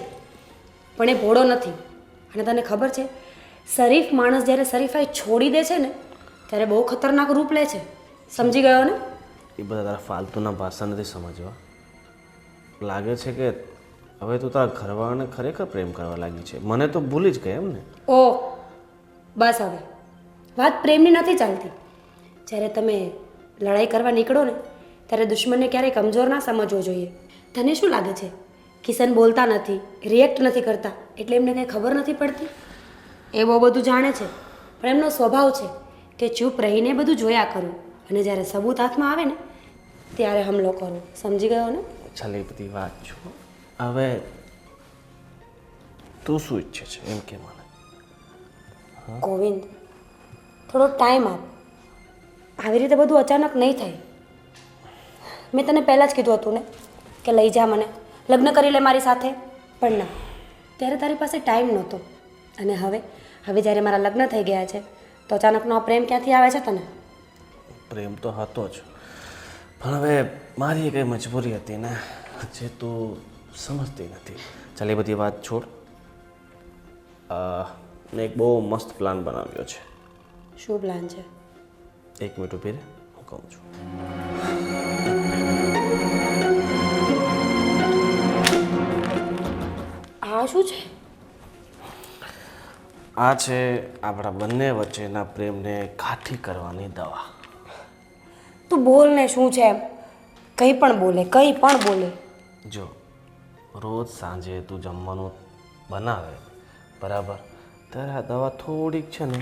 પણ એ ભોળો નથી. અને તને ખબર છે, શરીફ માણસ જ્યારે શરીફાઈ છોડી દે છે ને ત્યારે બહુ ખતરનાક રૂપ લે છે. સમજી ગયો ને? એ બધા તારા ફાલતુના ભાષા નથી સમજવા. લાગે છે કે હવે તું તારા ઘરવાળાને ખરેખર પ્રેમ કરવા લાગી છે. મને તો ભૂલી જ ગઈ એમ ને. ઓહ બસ હવે વાત પ્રેમની નથી ચાલતી. જ્યારે તમે લડાઈ કરવા નીકળો ને ત્યારે દુશ્મનને ક્યારેય કમજોર ના સમજવો જોઈએ. તને શું લાગે છે કિશન બોલતા નથી, રિએક્ટ નથી કરતા એટલે એમને કંઈ ખબર નથી પડતી? એ બહુ બધું જાણે છે પણ એમનો સ્વભાવ છે કે ચૂપ રહીને બધું જોયા કરું અને જ્યારે સબૂત હાથમાં આવે ને ત્યારે હમલો કરો. સમજી ગયો ને? ચાલ એ બધી વાત છો. હવે તું શું ઈચ્છે છે એમ કે મને. ગોવિંદ, થોડો ટાઈમ આપ. આવી રીતે બધું અચાનક નહીં થાય. મેં તને પહેલાં જ કીધું હતું ને કે લઈ જા મને, લગ્ન કરી લે મારી સાથે. પણ ના, ત્યારે તારી પાસે ટાઈમ નહોતો. અને હવે જ્યારે મારા લગ્ન થઈ ગયા છે તો અચાનકનો આ પ્રેમ ક્યાંથી આવે છે તને? પ્રેમ તો હતો જ, પણ હવે મારી કંઈ મજબૂરી હતી ને જે તું સમજતી નથી. ચાલ એ બધી વાત છોડ. મેં એક બહુ મસ્ત પ્લાન બનાવ્યો છે. શું પ્લાન છે? એક મિનિટ ઊભી રહે, હું કહું છું. આ શું છે? આ છે આપણા બંને વચ્ચેના પ્રેમને કાઠી કરવાની દવા. તું બોલ ને શું છે એમ. કંઈ પણ બોલે, કંઈ પણ બોલે. જો રોજ સાંજે તું જમવાનું બનાવે બરાબર, ત્યારે આ દવા થોડીક છે ને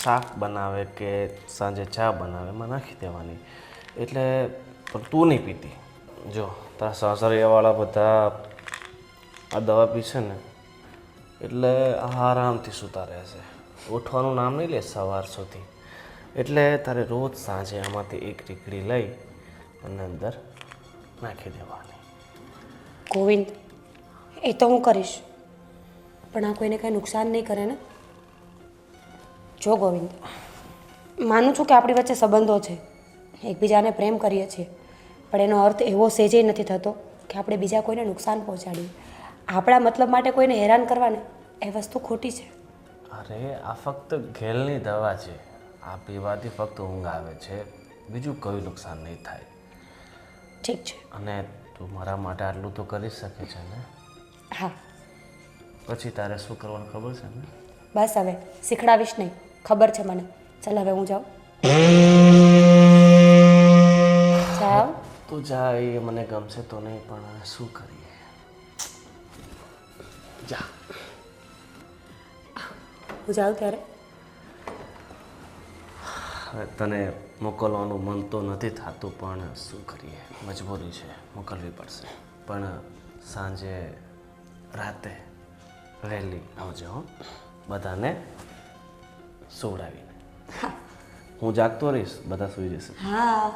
શાક બનાવે કે સાંજે ચા બનાવે એમાં નાખી દેવાની. એટલે પણ તું નહીં પીતી. જો તારા સાસરિયાવાળા બધા આ દવા પીશે ને એટલે આરામથી સૂતા રહેશે, ઉઠવાનું નામ નહીં લે સવાર સુધી. એટલે તારે રોજ સાંજે આમાંથી એક ટીકડી લઈ અને અંદર નાખી દેવાની. ગોવિંદ, એ તો હું કરીશ પણ આ કોઈને કાંઈ નુકસાન નહીં કરે ને? જો ગોવિંદ, માનું છું કે આપણી વચ્ચે સંબંધો છે, એકબીજાને પ્રેમ કરીએ છીએ, પણ એનો અર્થ એવો સહેજે નથી થતો કે આપણે બીજા કોઈને નુકસાન પહોંચાડીએ. આપણા મતલબ માટે કોઈને હેરાન કરવાને એ વસ્તુ ખોટી છે. અરે આ ફક્ત ઘેલની દવા છે. આ પીવાથી ફક્ત ઊંઘ આવે છે, બીજું કોઈ નુકસાન નહીં થાય. ઠીક છે. અને તું મારા માટે આટલું તો કરી શકે છે ને? હા. પછી તારે શું કરવાનું ખબર છે ને? બસ હવે શીખડાવીશ નહીં, ખબર છે મને. ચાલ હવે હું જાઉં. જાઓ. તું જા, એ મને ગમશે તો નહીં પણ શું કરીએ. જા. હું જાઉં ત્યારે હવે તને મોકલવાનું મન તો નથી થતું, પણ શું કરીએ, મજબૂરી છે, મોકલવી પડશે. પણ સાંજે રાતે વહેલી આવજો હો, બધાને સુવડાવીને. હું જાગતો રહીશ, બધા સૂઈ જશે. હા.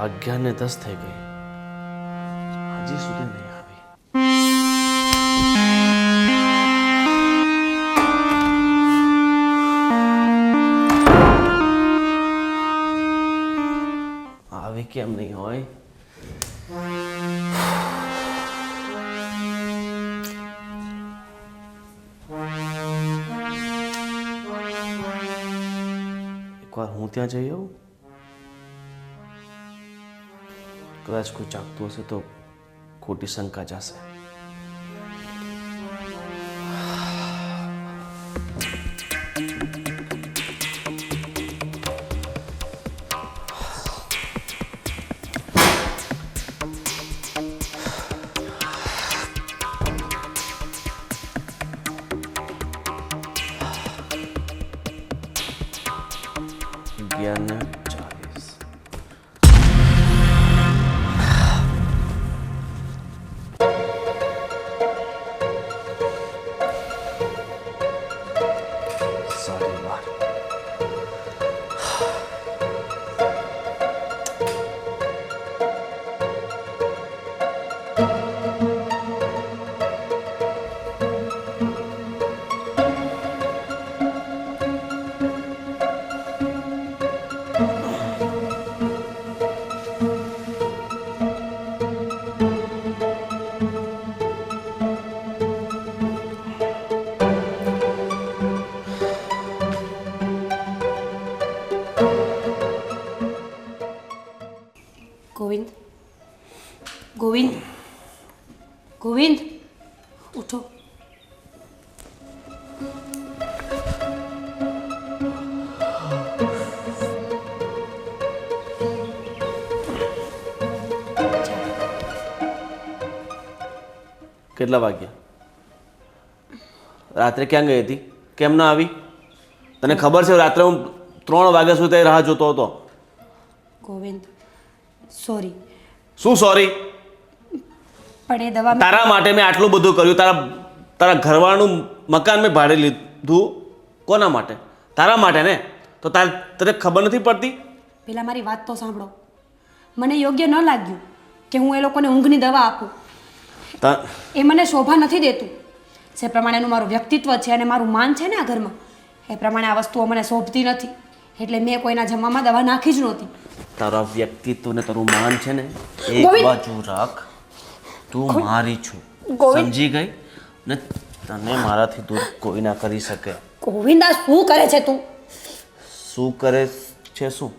અગિયારને 10 થઈ ગઈ, હજી સુધી નહીં આવી. આવી કેમ નહીં હોય? એકવાર હું ત્યાં જઈ આવું. કદાચ કોઈ જાગતું હશે તો ખોટી શંકા જશે. અગિયારને 40. સારી વાત. ગોવિંદ, ગોવિંદ, ગોવિંદ, ઉઠો. કેટલા વાગ્યા? રાત્રે ક્યાં ગઈ હતી? કેમ ના આવી? તને ખબર છે રાત્રે હું 3 વાગ્યા સુધી રાહ જોતો હતો. ગોવિંદ, સોરી. શું સોરી? પણ એ દવા તારા માટે મેં આટલું બધું કર્યું. તારા ઘરવાળાનું મકાન મેં ભાડે લીધું. કોના માટે? તારા માટે ને. તો તને ખબર નથી પડતી? પેલા મારી વાત તો સાંભળો. મને યોગ્ય ન લાગ્યું કે હું એ લોકોને ઊંઘની દવા આપું. એ મને શોભા નથી દેતું. જે પ્રમાણેનું મારું વ્યક્તિત્વ છે અને મારું માન છે ને આ ઘરમાં, એ પ્રમાણે આ વસ્તુઓ મને શોભતી નથી. એટલે મેં કોઈના જમવામાં દવા નાખી જ નહોતી. તારા વ્યક્તિત્વ ને તારું માન છે ને એક ગોવિંદ! બાજુ રાખ. તું મારી છું, ગોવિંદ! સમજી ગઈ ને? તને મારાથી દૂર કોઈ ના કરી શકે. ગોવિંદ, આ શું કરે છે તું? શું કરે છે? શું?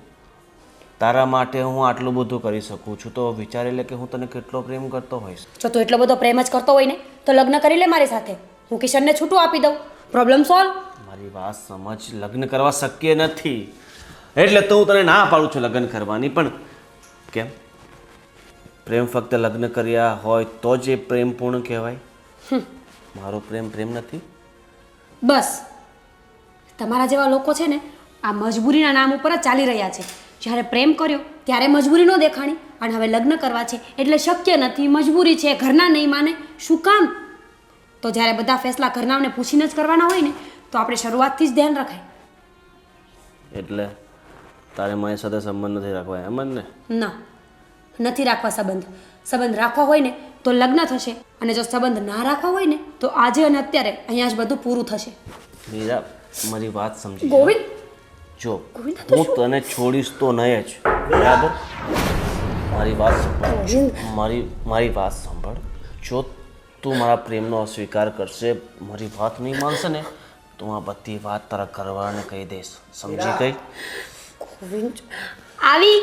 તારા માટે હું આટલું બધું કરી શકું છું તો વિચારી લે કે હું તને કેટલો પ્રેમ કરતો હોઈશ. જો તું એટલો બધો પ્રેમ જ કરતો હોય ને તો લગ્ન કરી લે મારી સાથે. હું કિશનને છૂટું આપી દઉં. Problem solve. મારી વાત સમજ. લગ્ન કરવા શક્ય નથી એટલે તો હું તને ના પાડું છું લગ્ન કરવાની. પણ કેમ? પ્રેમ ફક્ત લગ્ન કર્યા હોય તો જ એ પ્રેમ પૂર્ણ કહેવાય? મારો પ્રેમ નથી. બસ, તમારા જેવા લોકો છે ને આ મજબૂરીના નામ ઉપર જ ચાલી રહ્યા છે. જ્યારે પ્રેમ કર્યો ત્યારે મજબૂરી ન દેખાણી, અને હવે લગ્ન કરવા છે એટલે શક્ય નથી, મજબૂરી છે, ઘરના નહીં માને. શું કામ? તો જ્યારે બધા ફેસલા ઘરનાને પૂછીને જ કરવાના હોય ને તો આપણે શરૂઆતથી જ ધ્યાન રખાય. એટલે તારે મારી સાથે સંબંધ નથી રાખવા એમ જ ને? ના, નથી રાખવા સંબંધ. સંબંધ રાખવો હોય ને તો લગ્ન થશે, અને જો સંબંધ ના રાખવા હોય ને તો આજે અને અત્યારે અહીંયા જ બધું પૂરું થશે. મીરા, મારી વાત સમજી. ગોવિંદ, જો હું તને છોડીશ તો નહીં જ, બરાબર? મારી વાત સાંભળ. મારી વાત સાંભળ. જો તું મારા પ્રેમનો અસ્વીકાર કરશે, મારી વાત નહીં માનશે ને તો આ બધી વાત તારા ઘરવાળાને કહી દઈશ. સમજી ગઈ? ગોવિંદ, આવી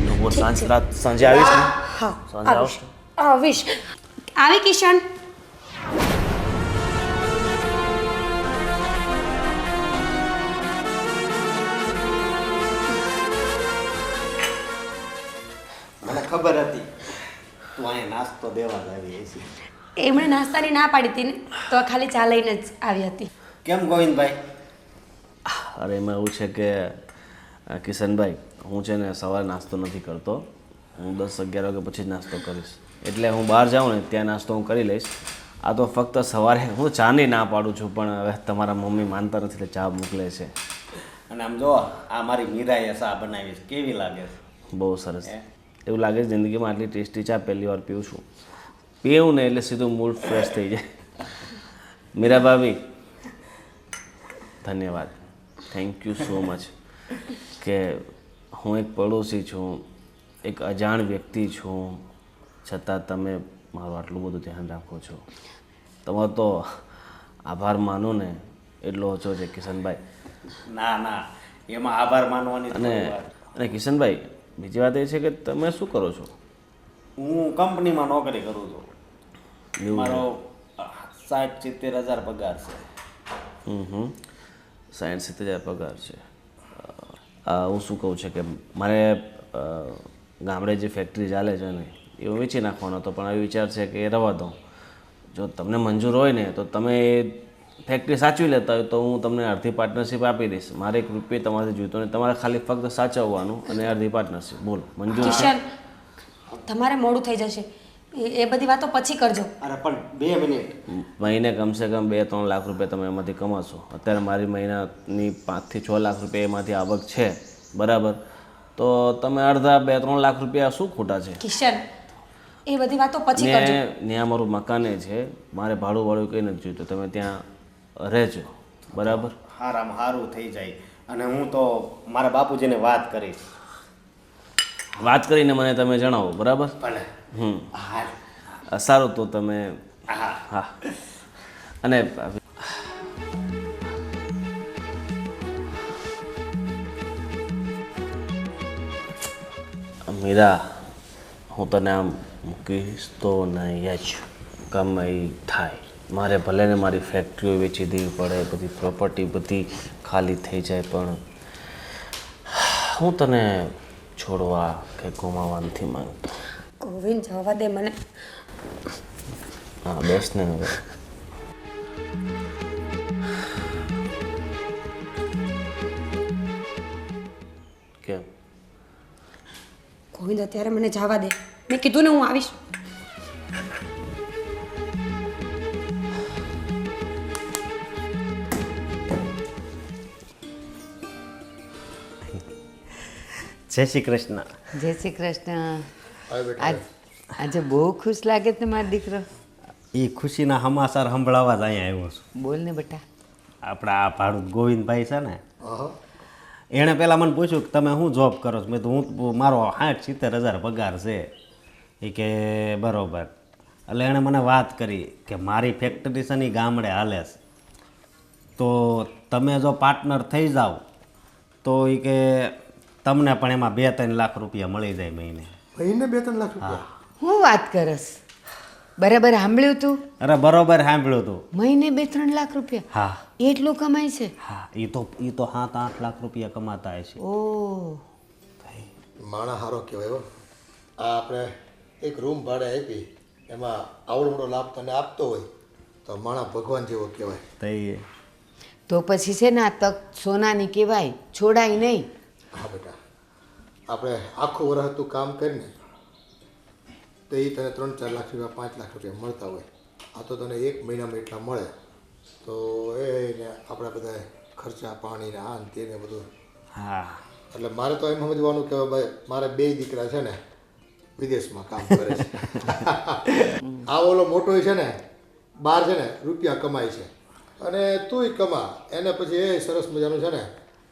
તો બોલ સાંજે આવીશ ને હા સાંજે આવીશ આવીશ આવી કિશન મને ખબર હતી તું અહીંયા નાસ્તો દેવા જ આવી હશે. એમણે નાસ્તાની ના પાડી હતી ને તો ખાલી ચા લઈને જ આવી હતી કેમ ગોવિંદભાઈ? અરે એમાં એવું છે કે કિશનભાઈ હું છે ને સવારે નાસ્તો નથી કરતો. હું 10-11 વાગે પછી જ નાસ્તો કરીશ. એટલે હું બહાર જાઉં ને ત્યાં નાસ્તો હું કરી લઈશ. આ તો ફક્ત સવારે હું ચાની ના પાડું છું, પણ હવે તમારા મમ્મી માનતા નથી એટલે ચા મોકલે છે. અને આમ જો આ મારી મીરાએ ચા બનાવી છે, કેવી લાગે છે? બહુ સરસ. એવું લાગે છે જિંદગીમાં આટલી ટેસ્ટી ચા પહેલી વાર પીઉં છું. પીવું ને એટલે સીધું મૂડ ફ્રેશ થઈ જાય. મીરા ભાભી ધન્યવાદ, થેન્ક યુ સો મચ કે હું એક પડોશી છું, એક અજાણ વ્યક્તિ છું, છતાં તમે મારું આટલું બધું ધ્યાન રાખો છો. તમારો તો આભાર માનો ને એટલો ઓછો છે કિશનભાઈ. ના ના, એમાં આભાર માનવાની તો કોઈ વાત. અને કિશનભાઈ બીજી વાત એ છે કે તમે શું કરો છો? હું કંપનીમાં નોકરી કરું છું. એવું મારો 60-70 હજાર પગાર છે. 60-70 હજાર પગાર છે. હું શું કહું છે કે મારે ગામડે જે ફેક્ટરી ચાલે છે ને એ વેચી નાખવાનો હતો, પણ હવે વિચાર છે કે એ રવા દઉં. જો તમને મંજૂર હોય ને તો તમે ફેક્ટરી સાચવી લેતા હોય તો હું તમને અડધી પાર્ટનરશિપ આપી દઈશ. મારે 1 રૂપિયા તમારે જોઈતો નહીં, તમારે ખાલી ફક્ત સાચવવાનું અને અડધી પાર્ટનરશિપ. બોલો મંજૂર છે? કિશન તમારે મોડું થઈ જશે, એ બધી વાતો પછી કરજો. અરે પણ 2 મિનિટ. મહિને કમસે કમ 2-3 લાખ રૂપિયા તમે એમાંથી કમાશો. અત્યારે મારી મહિનાની 5-6 લાખ રૂપિયા એમાંથી આવક છે, બરાબર? તો તમે અડધા 2-3 લાખ રૂપિયા શું ખોટા છે? કિશન એ બધી વાતો પછી કરજો. ને ત્યાં મારું મકાને છે, મારે ભાડું કંઈ નથી જોઈતું, તમે ત્યાં રહેજો, બરાબર? હારામાં હારું થઈ જાય. અને હું તો મારા બાપુજીને વાત કરીશ. વાત કરીને મને તમે જણાવો, બરાબર? ભલે. હા સારું, તો તમે હા. હા. અને મીરા, હું તને આમ મૂકીશ તો નહીં જ. કમાઈ થાય, મારે ભલે ને મારી ફેક્ટરીઓ વેચી દેવી પડે, બધી પ્રોપર્ટી બધી ખાલી થઈ જાય, પણ હું તને છોડવા કે ગુમાવવા નથી માંગતો. ગોવિંદ જવા દે મને. હા, બેસ ને હવે. કેમ? ગોવિંદ અત્યારે મને જવા દે, મેં કીધું ને હું આવીશ. જય શ્રી કૃષ્ણ. જય શ્રી કૃષ્ણ. હવે બેટા આજે બહુ ખુશ લાગે છે મારો દીકરો. એ ખુશીના સમાચાર સંભળાવવા જ અહીંયા આવ્યો છું. બોલ ને બેટા. આપણા આ ભાડું ગોવિંદભાઈ છે ને, હા એણે પહેલાં મને પૂછ્યું કે તમે શું જોબ કરો છો? મેં તો હું મારો 60-70 હજાર પગાર છે. એ કે બરોબર. એટલે એણે મને વાત કરી કે મારી ફેક્ટરી છે ને ઈ ગામડે હાલે છે, તો તમે જો પાર્ટનર થઈ જાઓ તો એ કે તમને પણ એમાં 2-3 લાખ રૂપિયા મળી જાય મહિને. મહિને 2-3 લાખ રૂપિયા? હું વાત કરસ? બરાબર સાંભળ્યું તું? અરે બરોબર સાંભળ્યું તું. મહિને 2-3 લાખ રૂપિયા? હા એટલું કમાય છે? હા, એ તો 7-8 લાખ રૂપિયા કમાતા હશે. ઓ માણા હારો કહેવાય હો. આ આપણે એક રૂમ ભાડે આપી, એમાં આવડો મોટો લાભ તને આપતો હોય તો માણા ભગવાન જેવો કહેવાય. તઈ તો પછી છે ને આ તક સોનાની કહેવાય, છોડાય નહીં. હા બેટા, આપણે આખું વર્ષ તું કામ કરીને તો એ તને 3-4 લાખ રૂપિયા 5 લાખ રૂપિયા મળતા હોય. આ તો તને 1 મહિનામાં એટલા મળે તો એને આપણે બધા ખર્ચા પાણીને આ ને તેને બધું. હા. એટલે મારે તો એમ સમજવાનું કે ભાઈ મારે 2 દીકરા છે ને વિદેશમાં કામ કરે છે. આ ઓલો મોટો છે ને બહાર છે ને રૂપિયા કમાય છે, અને તુંય કમા. એને પછી એ સરસ મજાનું છે ને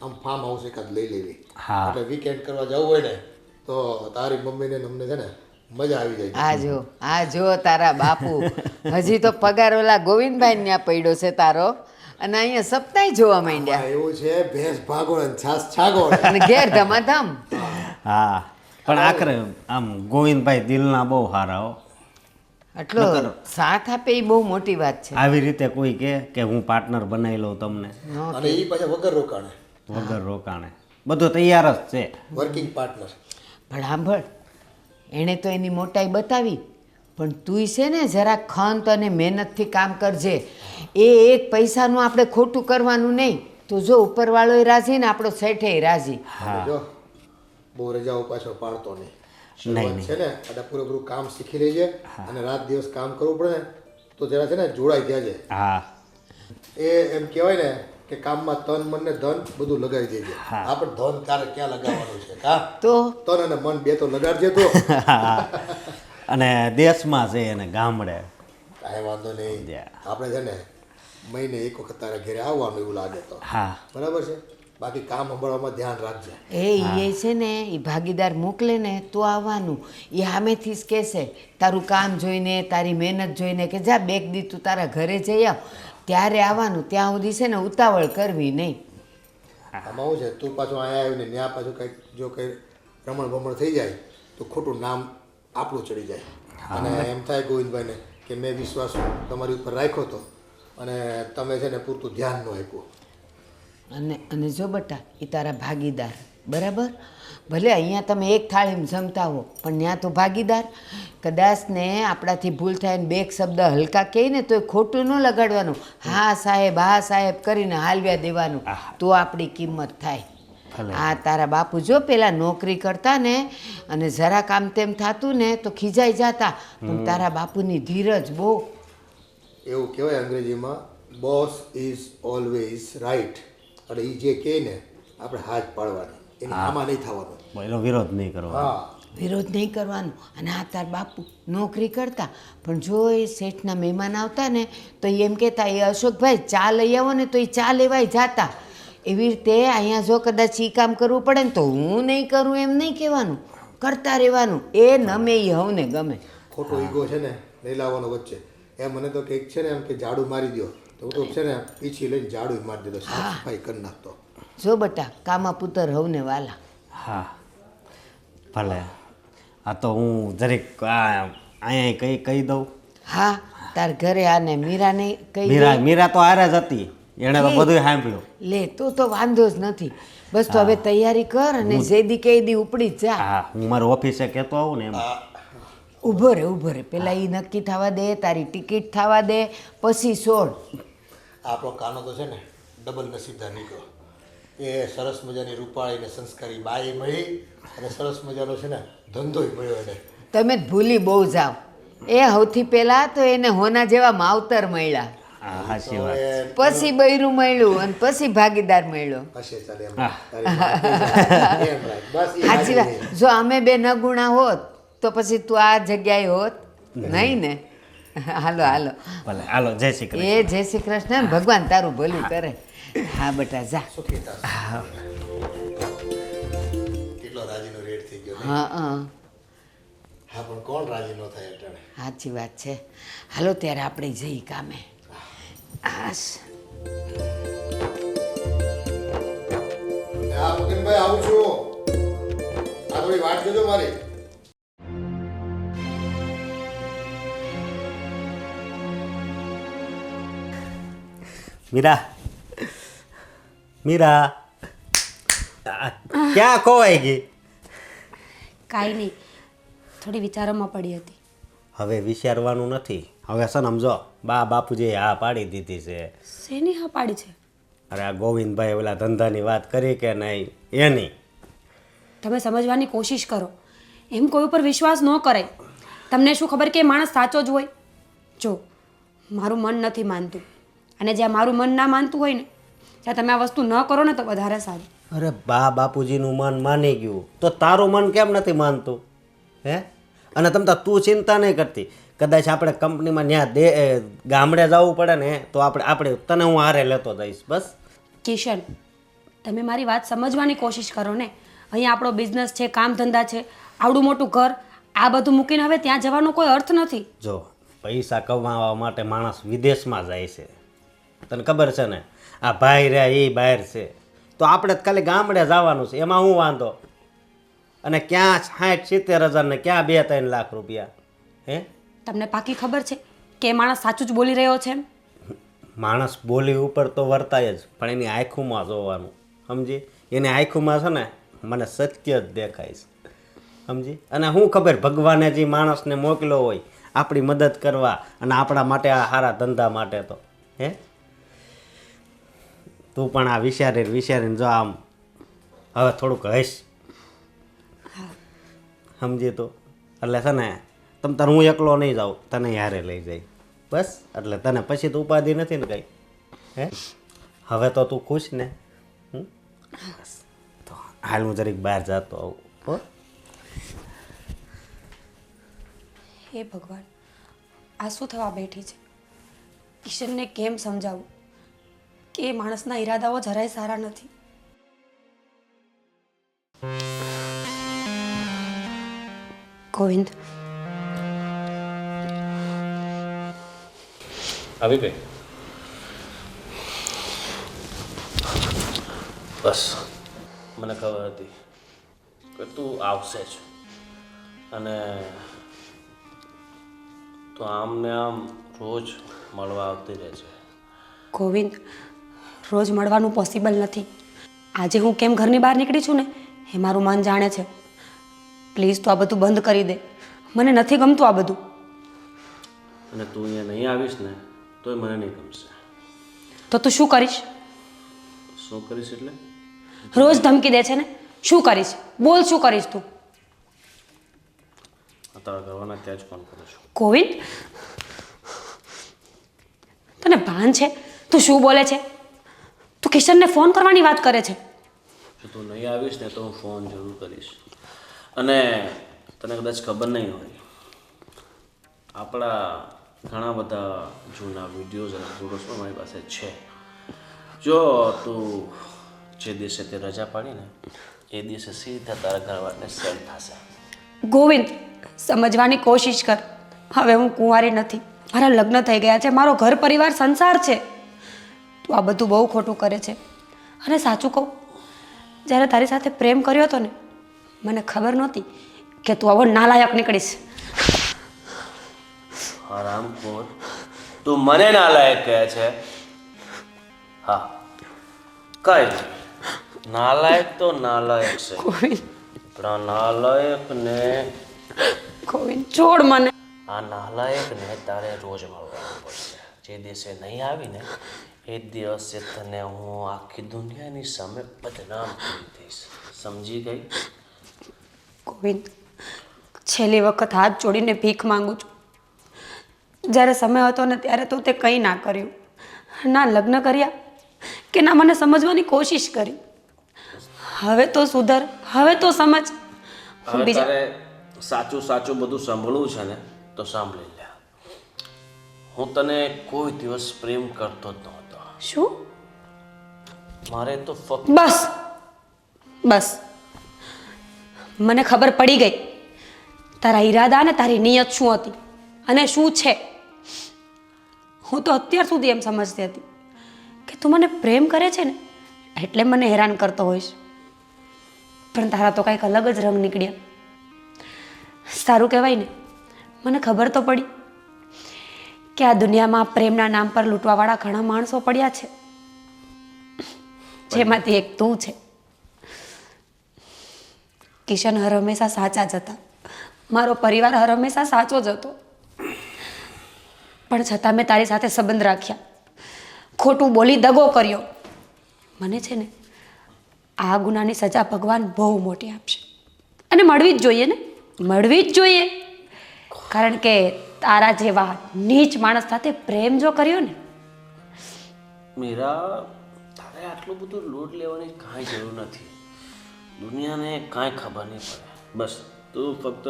આમ ફાર્મ હાઉસ એકાદ લઈ લેવી. હા. એટલે વીકેન્ડ કરવા જવું હોય ને તો તારી મમ્મીને ને અમને છે ને મજા આવી જાય. આ જો તારા બાપુ હજી તો પગાર ઓલા ગોવિંદભાઈ ત્યાં પડ્યો છે તારો, અને અહીંયા સપ્તાહ જોવા માંડ્યા એવું છે ભેંસ ભાગોળ અને છાસ છાગોળ. અને ઘેર ધમાધમ. હા પણ આખરે આમ ગોવિંદભાઈ દિલના બહુ સારા હો. આટલો સાથ આપે એ બહુ મોટી વાત છે. આવી રીતે કોઈ કે હું પાર્ટનર બનાવી લઉં તમને અને એ પાછા વગર રોકાણે, વગર રોકાણે બધું તૈયાર જ છે. Working partner. પણ સાંભળ, એણે તો એની મોટાઈ બતાવી, પણ તું છે ને જરા ખંત અને મહેનતથી કામ કરજે. એ એક પૈસાનું આપણે ખોટું કરવાનું નહીં. તો જો ઉપરવાળોય રાજી ને આપણો શેઠે રાજી. અને જો બહુ રજાઓ પાછો પાડતો નહીં. શરૂઆત છે ને એટલે પૂરેપૂરું કામ શીખી લેજે અને રાત દિવસ કામ કરવું પડે ને તો જરા છે ને જોડાઈ જાજે. હા એ એમ કહેવાય ને કે કામમાં તન મન ને ધન બધું લગાવી દેજે. આપણે ધન તારે ક્યાં લગાવવાનું છે? હા, તો તન અને મન બે તો લગાડજે તો. અને દેશમાં છે અને ગામડે કાંઈ વાંધો નહીં. Yeah. આપણે છે ને મહિને એક વખત તારા ઘરે આવવાનું એવું લાગે તો હા બરાબર છે. બાકી કામ સંભાળવામાં ધ્યાન રાખજે. એ છે ને એ ભાગીદાર મોકલે ને તો આવવાનું. એ સામેથી જ કહેશે તારું કામ જોઈને તારી મહેનત જોઈને કે જા બેગ દી તું તારા ઘરે જઈ આવ, ત્યારે આવવાનું. ત્યાં સુધી છે ને ઉતાવળ કરવી નહીં. આમાં શું છે, તું પાછું અહીંયા આવીને ત્યાં પાછું કંઈક જો કંઈ રમણ ભમણ થઈ જાય તો ખોટું નામ આપણું ચડી જાય. અને એમ થાય ગોવિંદભાઈને કે મેં વિશ્વાસ તમારી ઉપર રાખ્યો હતો અને તમે છે ને પૂરતું ધ્યાન ન આપ્યું. અને જો બટા એ તારા ભાગીદાર બરાબર. ભલે અહીંયા તમે એક થાળીમાં જમતા હો પણ ત્યાં તો ભાગીદાર. કદાચ ને આપણાથી ભૂલ થાય ને બે શબ્દ હલકા કહે ને તો એ ખોટું ન લગાડવાનું. હા સાહેબ કરીને હાલવ્યા દેવાનું. તો આપણી કિંમત થાય. આ તારા બાપુ જો પેલા નોકરી કરતા ને અને જરા કામ તેમ થતું ને તો ખીજાઈ જતા, પણ તારા બાપુની ધીરજ બહુ. એવું કહેવાય અંગ્રેજીમાં, બોસ ઇઝ ઓલવેઝ રાઈટ. એટલે એ જે કહે ને આપણે હાથ પાડવાની, એની આમાં નહીં થવાનું. એનો વિરોધ નહીં કરવાનો. હા, વિરોધ નહીં કરવાનો. અને આ તાર બાપુ નોકરી કરતા પણ જો એ શેઠના મહેમાન આવતા ને તો એમ કહેતા એ અશોકભાઈ ચા લઈ આવો ને તો એ ચા લેવાય જાતા. એવી રીતે અહીંયા જો કદાચ એ કામ કરવું પડે ને તો હું નહીં કરું એમ નહીં કહેવાનું, કરતા રહેવાનું. એ નમે એ હવને ગમે. ખોટો ઈગો છે ને નહીં લાવવાનો વચ્ચે. એ મને તો કંઈક છે ને એમ કે ઝાડુ મારી દો તો હું તો છે ને પીછી લઈને ઝાડુ મારી દેતો, સાફ સફાઈ કરી નાખતો. જો બટા કામા પુત્ર હવને વાલા. હા ભલે. આ તો હું જરીક અહીંયા કહી દઉં. હા તાર ઘરે આને મીરાને કહી દે. મીરા તો આરે જ હતી, એણે તો બધું સાંભળ્યું. લે તો વાંધો જ નથી. બસ તો હવે તૈયારી કર અને જેદી કેદી ઉપડી જ જા. હા હું મારી ઓફિસે કહેતો આવું ને એમ. ઊભો રે પેલા એ નક્કી થવા દે, તારી ટિકિટ થવા દે, પછી છોડ. આપણો કાનો તો છે ને ડબલ નસીબદાર નીકળ્યો. એ સરસ મજાની રૂપાળી ને સંસ્કારી બાઈ મળી અને સરસ મજાનો છે ને ધંધોય મળ્યો એને. તમે જ ભૂલી બહુ જાઓ. એ સૌથી પહેલા તો એને હોના જેવા માવતર મળ્યા, હા સાચી વાત. પછી બૈરું મળ્યું અને પછી ભાગીદાર મળ્યો. હશે ચાલે એમ. તારી વાત એમ રાખ. બસ એ સાચી વાત. જો અમે બે ન ગુણા હોત તો પછી તું આ જગ્યાએ હોત નહીં ને. હાલો ભલે હાલો, જય શ્રી કૃષ્ણ. એ જય શ્રી કૃષ્ણ. ભગવાન તારું ભલું કરે. હા બેટા જા. સુખી થા. કેટલો રાજીનો રેટ થઈ ગયો ને? હા હા પણ કોણ રાજી ન થાય અટાણે? સાચી વાત છે. હાલો ત્યારે આપણે જઈ કામે. હાશ. હા મુકિનભાઈ આવું છું. આ થોડી વાટ જોજો મારી. મીરા ક્યાં ખોવાઈ ગઈ? કાંઈ નહીં, થોડી વિચારોમાં પડી હતી. હવે વિચારવાનું નથી. હવે સમજો બા બાપુજીએ હા પાડી દીધી છે. શેની હા પાડી છે? અરે આ ગોવિંદભાઈ ઓલા ધંધાની વાત કરી કે નહીં એની. તમે સમજવાની કોશિશ કરો. એમ કોઈ ઉપર વિશ્વાસ ન કરાય. તમને શું ખબર કે એ માણસ સાચો જ હોય? જો મારું મન નથી માનતું, અને જ્યાં મારું મન ના માનતું હોય ને ત્યાં તમે આ વસ્તુ ન કરો ને તો વધારે સારું. અરે બા બાપુજીનું મન માની ગયું તો તારું મન કેમ નથી માનતું? હે? અને તમતા તું ચિંતા નહીં કરતી. કદાચ આપણે કંપનીમાં ત્યાં ગામડે જવું પડે ને તો આપણે તને હું હારે લેતો જઈશ. બસ કિશન, તમે મારી વાત સમજવાની કોશિશ કરો ને. અહીંયા આપણો બિઝનેસ છે, કામ ધંધા છે, આવડું મોટું ઘર, આ બધું મૂકીને હવે ત્યાં જવાનો કોઈ અર્થ નથી. જો પૈસા કમાવા માટે માણસ વિદેશમાં જાય છે, તને ખબર છે ને. આ ભાઈ રહ્યા એ બહાર છે, તો આપણે તો ખાલી ગામડે જવાનું છે, એમાં હું વાંધો? અને ક્યાં 60-70 હજાર ને ક્યાં 2-3 લાખ રૂપિયા? હે, તમને પાકી ખબર છે કે એ માણસ સાચું જ બોલી રહ્યો છે એમ? માણસ બોલી ઉપર તો વર્તાય જ, પણ એની આંખોમાં જોવાનું, સમજી? એની આંખોમાં છે ને મને સત્ય જ દેખાય છે, સમજી? અને હું ખબર, ભગવાને જે માણસને મોકલ્યો હોય આપણી મદદ કરવા અને આપણા માટે, આ સારા ધંધા માટે, તો હે તું પણ આ વિચારીને જો આમ હવે થોડુંક હશ, સમજી? તો એટલે છે ને તમ તાર હું એકલો નહીં જાઉં, તને યારે લઈ જાય બસ. એટલે તને પછી તો ઉપાધિ નથી ને કંઈ? હે, હવે તો તું ખુશ ને? બસ તો હાલ હું જરીક બહાર જતો આવું. હો, હે ભગવાન, આ શું થવા બેઠી છે? ઈશ્વરને કેમ સમજાવું કે એ માણસના ઈરાદાઓ જરાય સારા નથી? ગોવિંદ, આવી ગઈ? બસ, મને ખબર હતી કે તું આવશે જ, અને તું આમ ને આમ રોજ મળવા આવતી રહે છે. ગોવિંદ, રોજ મળવાનું પોસિબલ નથી. આજે હું કેમ ઘરની બહાર નીકળી છું ને એ મારું મન જાણે છે. પ્લીઝ તું આ બધું બંધ કરી દે, મને નથી ગમતું આ બધું. અને તું અહીંયા નહીં આવીશ ને તોય મને નહીં ગમશે. તો તું શું કરીશ? શું કરીશ એટલે? રોજ ધમકી દે છે ને, શું કરીશ? બોલ, શું કરીશ તું? તારા કરવાના ત્યાં જ ફોન કરું છું. ગોવિંદ, તને ભાન છે? તું શું બોલે છે? તું કિશનને ફોન કરવાની વાત કરે છે. જો તું નહીં આવીશ ને તો હું ફોન જરૂર કરીશ. અને તને કદાચ ખબર નહીં હોય, આપણા ઘણા બધા જૂના વિડીયોઝ અને ફોટોસ પણ મારી પાસે છે. જો તું જે દિવસે તે રજા પાડીને એ દિવસે સીધા તારા ઘરવાળાને સેટ થશે. ગોવિંદ, સમજવાની કોશિશ કર. હવે હું કુંવારી નથી, મારા લગ્ન થઈ ગયા છે, મારો ઘર પરિવાર સંસાર છે. તું આ બધું બહુ ખોટું કરે છે. અને સાચું કહું, જ્યારે તારી સાથે પ્રેમ કર્યો હતો ને, મને ખબર નહોતી કે તું આવો નાલાયક નીકળીશ. હરામખોર, તું મને નાલાયક કહે છે? હા, કઈ નાલાયક તો નાલાયક છે, ગોવિંદ, પણ આ નાલાયકને ગોવિંદ છોડ મને. આ નાલાયકને તારે રોજ મળવાનું પડશે. જે દિવસે નહીં આવીને એ દિવસે તને હું આખી દુનિયાની સામે બદનામ કરી દઈશ. સમજી ગઈ? ગોવિંદ, છેલ્લી વખત હાથ જોડીને ભીખ માંગુ છું. જ્યારે સમય હતો ને ત્યારે તું તે કંઈ ના કર્યું, ના લગ્ન કર્યા કે ના મને સમજવાની કોશિશ કરી. હવે તો સુધર, હવે તો સમજ. હવે તારે સાચું સાચું બધું સાંભળવું છે ને તો સાંભળી લે. હું તને કોઈ દિવસ પ્રેમ કરતો જ નહોતો. શું? મારે તો ફક્ત બસ બસ, મને ખબર પડી ગઈ તારા ઈરાદા અને તારી નિયત શું હતી અને શું છે. હું તો અત્યાર સુધી એમ સમજતી હતી કે તું મને પ્રેમ કરે છે ને એટલે મને હેરાન કરતો હોઈશ, પણ તારા તો કંઈક અલગ જ રંગ નીકળ્યા. સારું કહેવાય ને, મને ખબર તો પડી કે આ દુનિયામાં પ્રેમના નામ પર લૂંટવાવાળા ઘણા માણસો પડ્યા છે, જેમાંથી એક તું છે. કિશન હર હંમેશા સાચા જ હતા, મારો પરિવાર હર હંમેશા સાચો જ હતો, પણ છતાં મેં તારી સાથે સંબંધ રાખ્યા, ખોટું બોલી દગો કર્યો. મને છે ને આ ગુનાની સજા ભગવાન બહુ મોટી આપશે અને મળવી જ જોઈએ ને, મળવી જ જોઈએ. કારણ કે તારા જેવા નીચ માણસ સાથે પ્રેમ જો કર્યો ને. મીરા, તારે આટલું બધું લોડ લેવાની કાંઈ જરૂર નથી. દુનિયાને કાંઈ ખબર નહીં પડે. બસ તું ફક્ત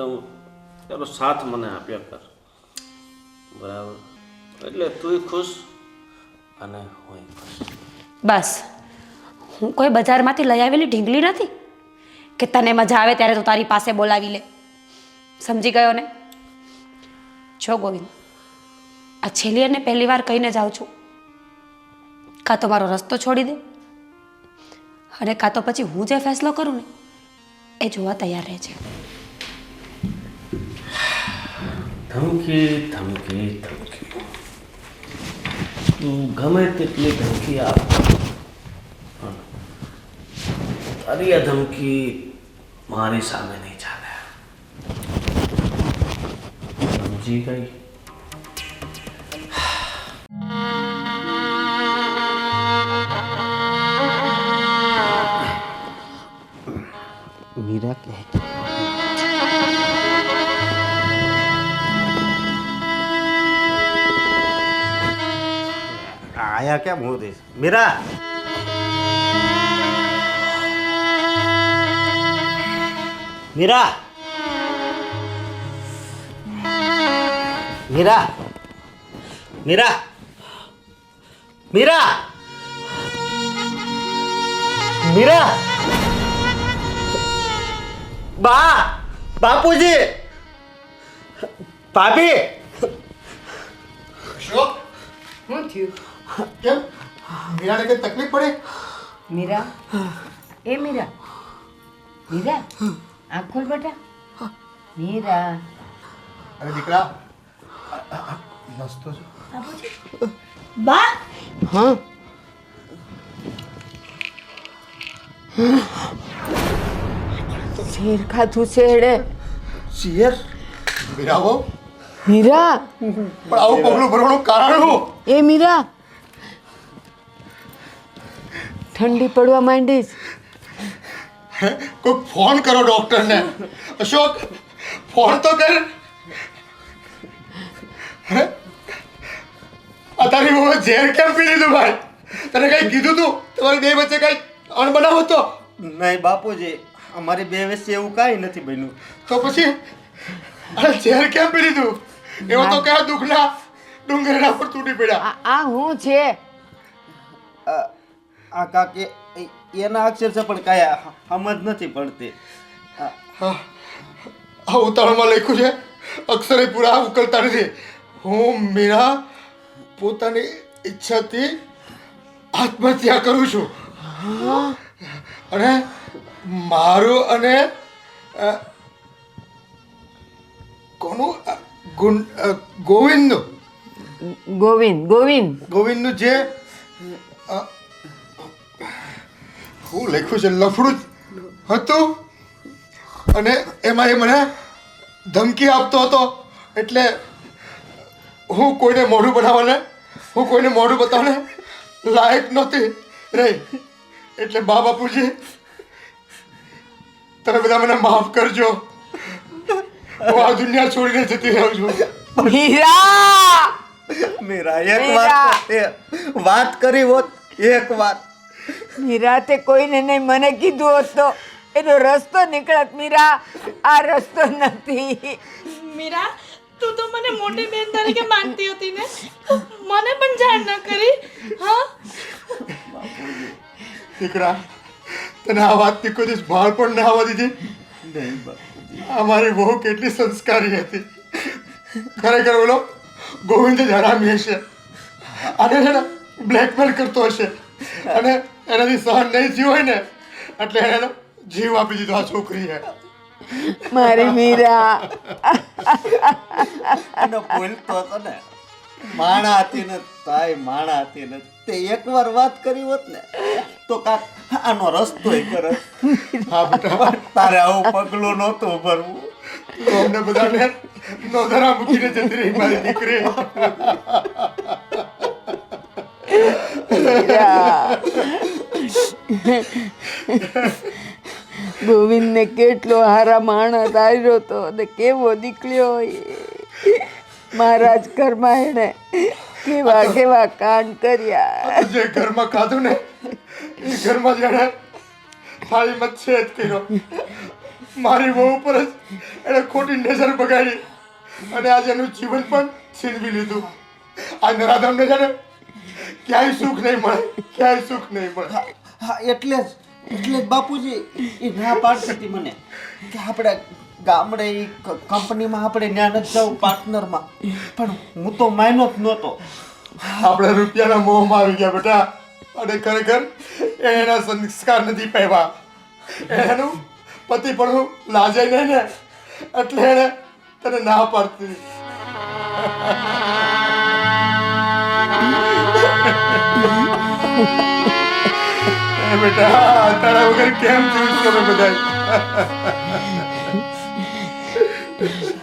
તારો સાથ મને આપ્યા કર, બરાબર? એટલે તું ખુશ અને હું ખુશ. બસ, હું કોઈ બજારમાંથી લઈ આવેલી ઢીંગલી નથી કે તને મજા આવે ત્યારે તું તારી પાસે બોલાવી લે. સમજી ગયો ને? જો ગોવિંદ, આ છેલ્લી અને પહેલી વાર કહીને જાઉં છું, કાં તો મારો રસ્તો છોડી દે અને કાં તો પછી હું જે ફેસલો કરું ને એ જોવા તૈયાર રહે છે. ધમકી ધમકી ધમકી તું ગમે તેટલી ધમકી આપ પણ તારી આ ધમકી મારી સામે નહીં ચાલે. સમજી ગઈ? મીરા કે આયા કેમ હું દઈશ મીરા મીરા મીરા મીરા મીરા મીરા બા બાપુજી ભાભી અશોક શું થયું? કેમ મીરાને કઈ તકલીફ પડી? મીરા, એ મીરા, મીરા, આંખ ખોલ બેટા. મીરા, અરે દીકરા નસતો છો. બા હા, શેર ખાધું શેડે. શેર મીરા બહુ મીરા, પણ આવું પગલું ભરવાનું કારણ શું? એ મીરા, ઠંડી પડવા માંડીશ. કોઈ ફોન કરો ડોક્ટરને. અશોક ફોન તો કર. હે? આ તારી બહુ ઝેર કેમ પી લીધું ભાઈ? તને કઈ કીધું તું તમારી બે વચ્ચે કઈ અણબનાવ હતો? નહીં બાપુજી અમારી બે વચ્ચે એવું કાંઈ નથી બન્યું. તો પછી અરે ઝેર કેમ પી લીધું? એવો તો કયા દુઃખના ડુંગરના પર તૂટી પડ્યા. આ હું છે? આ કાકે એના અક્ષર છે પણ કાંઈ સમજ નથી પડતી. આ ઉતાવળમાં લખ્યું છે અક્ષરે પૂરા ઉકલતા નથી. હું મીરા પોતાની ઈચ્છાથી આત્મહત્યા કરું છું અને મારું અને કોનું ગોવિંદનું ગોવિંદનું જે હું લખ્યું છે લફડું હતું અને એમાં એ મને ધમકી આપતો હતો. એટલે હું કોઈને મોઢું બનાવવાને હું કોઈને મોઢું બતાવવાને લાયક નહોતી રહી. એટલે બા બાપુજી તમે બધા મને માફ કરજો. હું આ દુનિયા છોડીને જતી રહું છું. મીરા, મીરા એક વાત કરી હોત એક વાત. મીરા, તે કોઈને નહીં મને કીધું હોત તો એનો રસ્તો નીકળત. મીરા, આ રસ્તો નથી. મીરા તું તો મને મોટી બેન તરીકે માનતી હતી ને, મને પણ જાણ ન કરી. હા દીકરા તને આ વાતની કોઈ દિવસ બહાર પણ ના આવવા દીધી. અમારી બહુ કેટલી સંસ્કારી હતી. ખરેખર બોલો ગોવિંદ જ હરામી હશે. આને છે ને બ્લેકમેલ કરતો હશે અને એનાથી સહન નહીં થયું હોય ને એટલે એને જીવ આપી દીધો આ છોકરીએ. મારી મીરા, અને બોલતો હતો ને માણા હતી ને તાય માણા હતી ને તે એકવાર વાત કરી હોત ને તો કાક આનો રસ્તો કરે. હા બેટા તારે આવું પગલું નહોતું ભરવું. તું અમને બધાને નોંધરા મૂકીને જતી રહી મારી દીકરી. ગોવિંદને કેટલો હારા માણસ આવ્યો હતો અને કેવો નીકળ્યો. મહારાજ ઘરમાં એને કેવા કેવા કાંડ કર્યા. જે ઘરમાં ખાધું ને એ ઘરમાં જેને થાળી મચ્છેદ કર્યો. મારી બહુ ઉપર જ એને ખોટી નજર બગાડી અને આજે એનું જીવન પણ છીનવી લીધું. આ નરાધમને છે ને ક્યાંય સુખ નહીં મળે, ક્યાંય સુખ નહીં મળે. હા એટલે જ બાપુજી એ ના પાડતી હતી મને કે આપણે ગામડે એ કંપનીમાં આપણે ત્યાં નથી જવું પાર્ટનરમાં. પણ હું તો માન્યો જ નહોતો. આપણે રૂપિયાના મોહમાં આવી ગયા બેટા. અને ખરેખર એના સંસ્કાર નથી પામ્યા. એનું પતિ પણ હું લાજે નહીં ને એટલે એને તને ના પાડતી. એ બેટા તારા વગર કેમ જીવીશું અમે બધા?